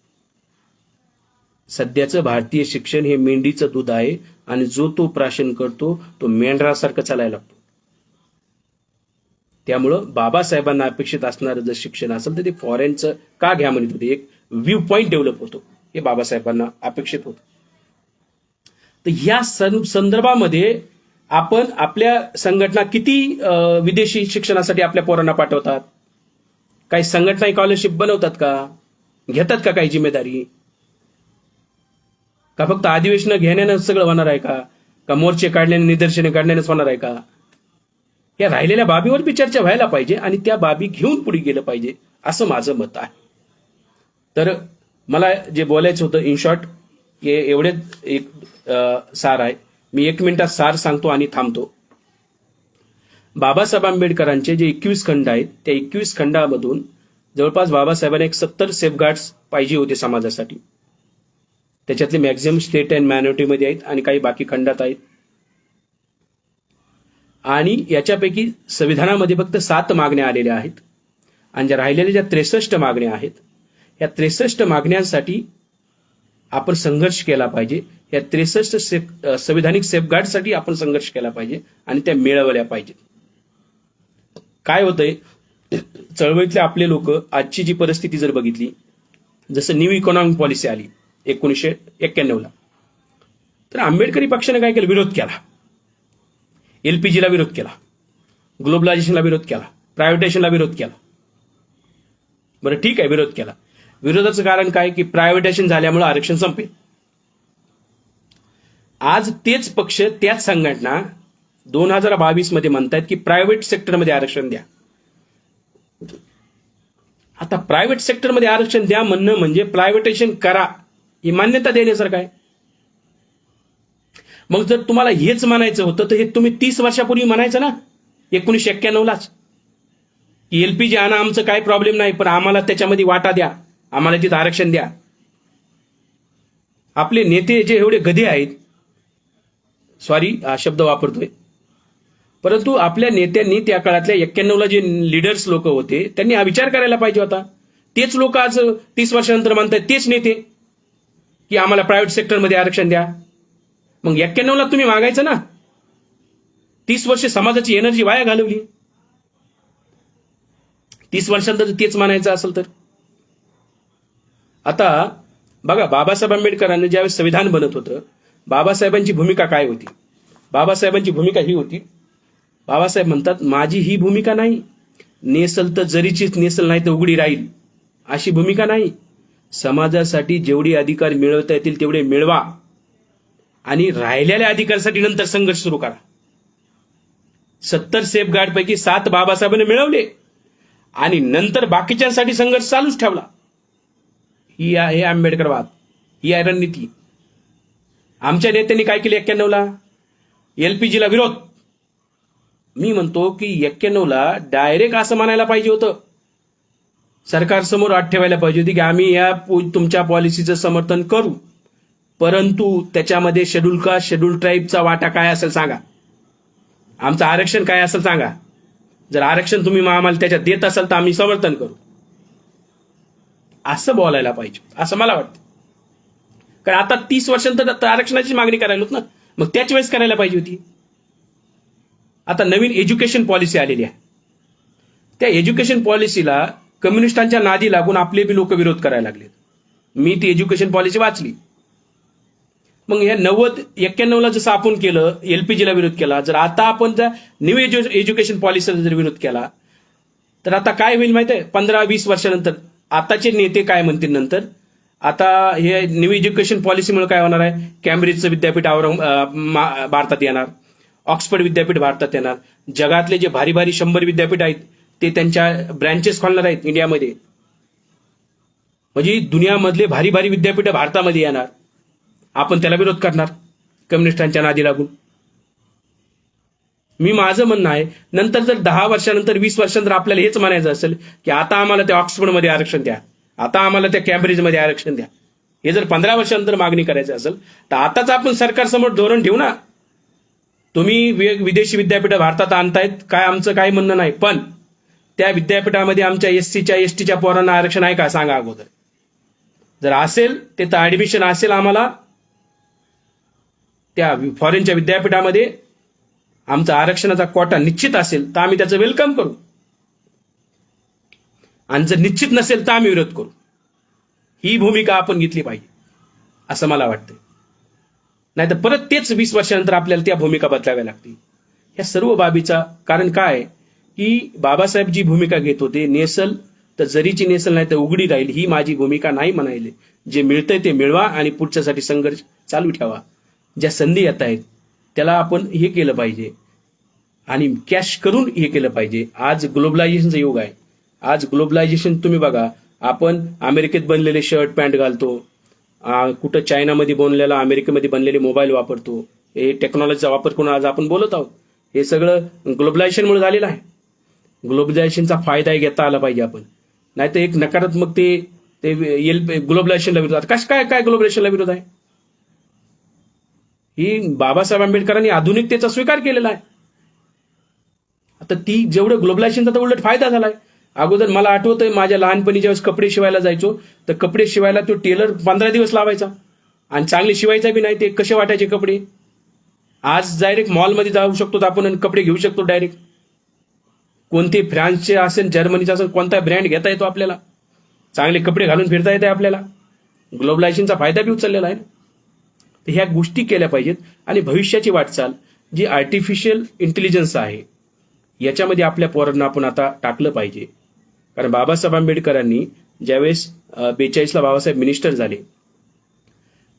सध्याचं भारतीय शिक्षण हे मेंढीचं दूध आहे आणि जो तो प्राशन करतो तो मेंढरासारखं चालायला लागतो. त्यामुळं बाबासाहेबांना अपेक्षित असणारं जर शिक्षण असेल तर ते फॉरेनचं का घ्या म्हणत होते. एक व्ह्यू पॉइंट डेव्हलप होतो, हे बाबासाहेबांना अपेक्षित होतं. तर या संदर्भामध्ये आपण आपल्या संघटना किती विदेशी शिक्षणासाठी आपल्या पोरांना पाठवतात? काही संघटना स्कॉलरशिप बनवतात का? घेतात का काही जिम्मेदारी? का फक्त अधिवेशनं घेण्यानं सगळं होणार आहे का? का मोर्चे काढण्याने, निदर्शने काढण्यानेच होणार आहे का? या राहिलेल्या बाबीवर बी चर्चा व्हायला पाहिजे आणि त्या बाबी घेऊन पुढे गेलं पाहिजे असं माझं मत आहे. तर मला जे बोलायचं होतं इन शॉर्ट हे एवढेच एक सार आहे. मी 1 मिनिटात सार सांगतो आणि थांबतो. बाबासाहेब आंबेडकरांचे जे 21 खंड आहेत त्या 21 खंडामधून जवळपास बाबासाहेबांना एक 70 सेफगार्ड्स पाहिजे होते समाजासाठी. त्याच्यातले मॅक्झिमम स्टेट अँड मायनॉरिटीमध्ये आहेत आणि काही बाकी खंडात आहेत. आणि याच्यापैकी संविधानामध्ये फक्त 7 मागण्या आलेल्या आहेत आणि ज्या राहिलेल्या ज्या 63 मागण्या आहेत या 63 मागण्यांसाठी आपण संघर्ष केला पाहिजे. या 63 संविधानिक सेफगार्डसाठी आपण संघर्ष केला पाहिजे आणि त्या मिळवल्या पाहिजेत. काय होतंय, चळवळीतले आपले लोक आजची जी परिस्थिती जर बघितली, जसं न्यू इकॉनॉमिक पॉलिसी आली 1991ला, तर आंबेडकरी पक्षाने काय केलं? विरोध केला. LPGला विरोध केला, ग्लोबलायझेशनला विरोध केला, प्रायव्हेटायझेशनला विरोध केला. बरं ठीक आहे, विरोध केला. विरोधाचं कारण काय? की प्रायव्हेटायझेशन झाल्यामुळे आरक्षण संपेल. आज तेच पक्ष, त्याच संघटना 2022 मध्ये म्हणतायत की प्रायव्हेट सेक्टरमध्ये आरक्षण द्या. आता प्रायव्हेट सेक्टरमध्ये आरक्षण द्या म्हणणं म्हणजे प्रायव्हेटायझेशन करा ही मान्यता देण्यासारखं आहे. मग जर तुम्हाला हेच म्हणायचं होतं तर हे तुम्ही 30 वर्षापूर्वी म्हणायचं ना, 1991लाच, की LPG आणा, आमचं काही प्रॉब्लेम नाही, पण आम्हाला त्याच्यामध्ये वाटा द्या, आम्हाला तिथं आरक्षण द्या. आपले नेते जे एवढे गधे आहेत, सॉरी हा शब्द वापरतोय, परंतु आपल्या नेत्यांनी त्या काळातल्या 91ला जे लीडर्स लोक होते त्यांनी हा विचार करायला पाहिजे होता. तेच लोक आज 30 वर्षानंतर म्हणतात, तेच नेते, की आम्हाला प्रायव्हेट सेक्टरमध्ये आरक्षण द्या. मग 91ला तुम्ही मागायचं ना. 30 वर्ष समाजाची एनर्जी वाया घालवली. 30 वर्षांतर तेच मानायचं असेल तर आता बघा, बाबासाहेब आंबेडकरांनी ज्यावेळेस संविधान बनत होतं, बाबासाहेबांची भूमिका काय होती? बाबासाहेबांची भूमिका ही होती, बाबासाहेब म्हणतात, माझी ही भूमिका नाही, नेसल तर जरीचीच नेसल, नाही तर उघडी राहील, अशी भूमिका नाही. समाजासाठी जेवढे अधिकार मिळवता येतील तेवढे मिळवा आणि राहिलेल्या अधिकारासाठी नंतर संघर्ष सुरू करा. 70 सेफगार्ड पैकी 7 बाबासाहेबांनी मिळवले आणि नंतर बाकीच्यांसाठी संघर्ष चालूच ठेवला. ही आहे आंबेडकरवाद, ही आहे रणनीती. आमच्या नेत्यांनी काय केलं 91ला? LPGला विरोध. मी म्हणतो की 91ला डायरेक्ट असं म्हणायला पाहिजे होतं, सरकारसमोर अट ठेवायला पाहिजे होती की आम्ही या तुमच्या पॉलिसीचं समर्थन करू, परंतु त्याच्यामध्ये शेड्यूल कास्ट, शेड्यूल ट्राईबचा वाटा काय असेल सांगा, आमचं आरक्षण काय असेल सांगा. जर आरक्षण तुम्ही आम्हाला त्याच्यात देत असाल तर आम्ही समर्थन करू, असं बोलायला पाहिजे, असं मला वाटतं. कारण आता 30 वर्षांतर आरक्षणाची मागणी करायला होत ना, मग त्याच वेळेस करायला पाहिजे होती. आता नवीन एज्युकेशन पॉलिसी आलेली आहे. त्या एज्युकेशन पॉलिसीला कम्युनिस्टांच्या नादी लागून आपले बी लोक विरोध करायला लागले. मी ती एज्युकेशन पॉलिसी वाचली. मग ह्या 91 जसं आपण केलं, एलपीजीला विरोध केला, जर आता आपण जर न्यू एज्युकेशन पॉलिसीला जर विरोध केला तर आता काय होईल माहिती आहे? 15-20 वर्षानंतर आताचे नेते काय म्हणतील नंतर, आता हे न्यू एज्युकेशन पॉलिसीमुळे काय होणार आहे? कॅम्ब्रिजचं विद्यापीठ भारतात येणार, ऑक्सफर्ड विद्यापीठ भारतात येणार, जगातले जे भारी भारी 100 विद्यापीठ आहेत ते त्यांच्या ब्रँचेस खोलणार आहेत इंडियामध्ये. म्हणजे दुनियामधले भारी भारी विद्यापीठ भारतामध्ये येणार. आपण त्याला विरोध करणार कम्युनिस्टांच्या नादी लागून. मी माझं म्हणणं आहे, नंतर जर 10 वर्षानंतर 20 वर्षानंतर आपल्याला हेच म्हणायचं असेल की आता आम्हाला त्या ऑक्सफर्डमध्ये आरक्षण द्या, आता आम्हाला त्या कॅम्ब्रिजमध्ये आरक्षण द्या, हे जर 15 वर्षानंतर मागणी करायचं असेल तर आताच आपण सरकारसमोर धोरण ठेवू ना. तुम्ही विदेशी विद्यापीठ भारतात आणतायत, काय आमचं काही म्हणणं नाही, पण त्या विद्यापीठामध्ये आमच्या एसटीच्या पोरांना आरक्षण आहे का सांगा अगोदर. जर असेल ते तर ऍडमिशन असेल आम्हाला त्या फॉरेनच्या विद्यापीठामध्ये, आमचा आरक्षणाचा कोटा निश्चित असेल तर आम्ही त्याचं वेलकम करू, आणि जर निश्चित नसेल तर आम्ही विरोध करू. ही भूमिका आपण घेतली पाहिजे असं मला वाटतं. नाहीतर परत तेच 20 वर्षानंतर आपल्याला त्या भूमिका बदलाव्या लागतील. ह्या सर्व बाबीचा कारण काय की बाबासाहेब जी भूमिका घेत होते, नेसल तर जरीची नेसल नाही तर उघडी राहील, ही माझी भूमिका नाही म्हणायले. जे मिळतंय ते मिळवा आणि पुढच्यासाठी संघर्ष चालू ठेवा. ज्या संधी येत आहेत त्याला आपण हे केलं पाहिजे आणि कॅश करून हे केलं पाहिजे. आज ग्लोबलायझेशनचा युग आहे. आज ग्लोबलायझेशन तुम्ही बघा, आपण अमेरिकेत बनलेले शर्ट पॅन्ट घालतो, कुठं चायनामध्ये बनलेला अमेरिकेमध्ये बनलेले मोबाईल वापरतो. हे टेक्नॉलॉजीचा वापर करून आज आपण बोलत आहोत. हे सगळं ग्लोबलायझेशनमुळे झालेलं आहे. ग्लोबलायझेशनचा फायदा घेता आला पाहिजे आपण. नाहीतर एक नकारात्मक ते ग्लोबलायझेशनला विरोध. कसं काय ग्लोबलायझेशनला विरोध आहे? ही बाबासाहेब आंबेडकरांनी आधुनिकतेचा स्वीकार केलेला आहे. आता ती जेवढं ग्लोबलायझेशनचा तर उलट फायदा झालाय. अगोदर मला आठवतंय माझ्या लहानपणी ज्यावेळेस कपडे शिवायला जायचो तर कपडे शिवायला तो टेलर 15 दिवस लावायचा आणि चांगले शिवायचा बी नाही. ते कसे वाटायचे कपडे. आज डायरेक्ट मॉलमध्ये जाऊ शकतो आपण आणि कपडे घेऊ शकतो डायरेक्ट. कोणते फ्रान्सचे असेल, जर्मनीचे असेल, कोणता ब्रँड घेता येतो आपल्याला. चांगले कपडे घालून फिरता येते आपल्याला. ग्लोबलायझेशनचा फायदा बी उचललेला आहे. तर ह्या गोष्टी केल्या पाहिजेत आणि भविष्याची वाटचाल जी आर्टिफिशियल इंटेलिजन्स आहे याच्यामध्ये आपल्या पोरांना आपण आता टाकलं पाहिजे. कारण बाबासाहेब आंबेडकरांनी ज्यावेळेस 42ला बाबासाहेब मिनिस्टर झाले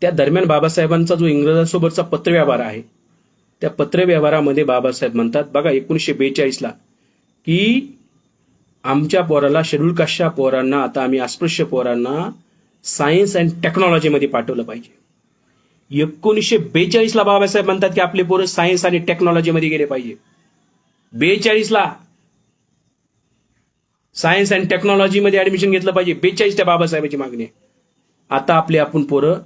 त्या दरम्यान बाबासाहेबांचा जो इंग्रजांसोबतचा पत्रव्यवहार आहे त्या पत्रव्यवहारामध्ये बाबासाहेब म्हणतात बघा 1942ला की आमच्या पोराला शेड्यूल कास्टच्या पोरांना आता आम्ही अस्पृश्य पोरांना सायन्स अँड टेक्नॉलॉजीमध्ये पाठवलं पाहिजे. 1942ला बाबासाहेब म्हणतात की आपले पोरं सायन्स आणि टेक्नॉलॉजीमध्ये गेले पाहिजे. 42ला सायन्स अँड टेक्नॉलॉजीमध्ये ऍडमिशन घेतलं पाहिजे. 42च्या बाबासाहेबांची मागणी आहे. आता आपले आपण पोरं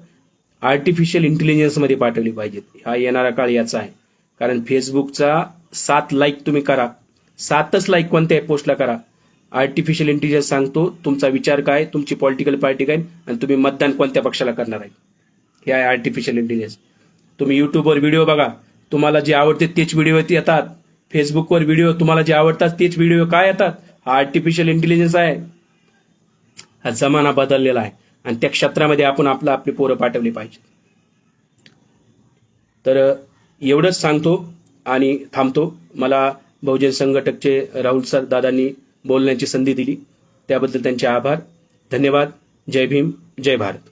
आर्टिफिशियल इंटेलिजन्समध्ये पाठवली पाहिजेत. हा येणारा काळ याचा आहे. कारण फेसबुकचा 7 लाईक तुम्ही करा, 7च लाईक कोणत्याही पोस्टला करा. आर्टिफिशियल इंटेलिजन्स सांगतो तुमचा विचार काय, तुमची पॉलिटिकल पार्टी काय आणि तुम्ही मतदान कोणत्या पक्षाला करणार आहे. हे आहे आर्टिफिशियल इंटेलिजन्स. तुम्ही युट्यूबवर व्हिडिओ बघा, तुम्हाला जे आवडते तेच व्हिडिओ येतात. फेसबुकवर व्हिडिओ तुम्हाला जे आवडतात तेच व्हिडिओ काय येतात. हा आर्टिफिशियल इंटेलिजन्स आहे. हा जमाना बदललेला आहे आणि त्या क्षेत्रामध्ये आपण आपली पोरं पाठवली पाहिजे. तर एवढंच सांगतो आणि थांबतो. मला बहुजन संघटकचे राहुल सर दादांनी बोलण्याची संधी दिली त्याबद्दल त्यांचे आभार. धन्यवाद. जय भीम, जय भारत.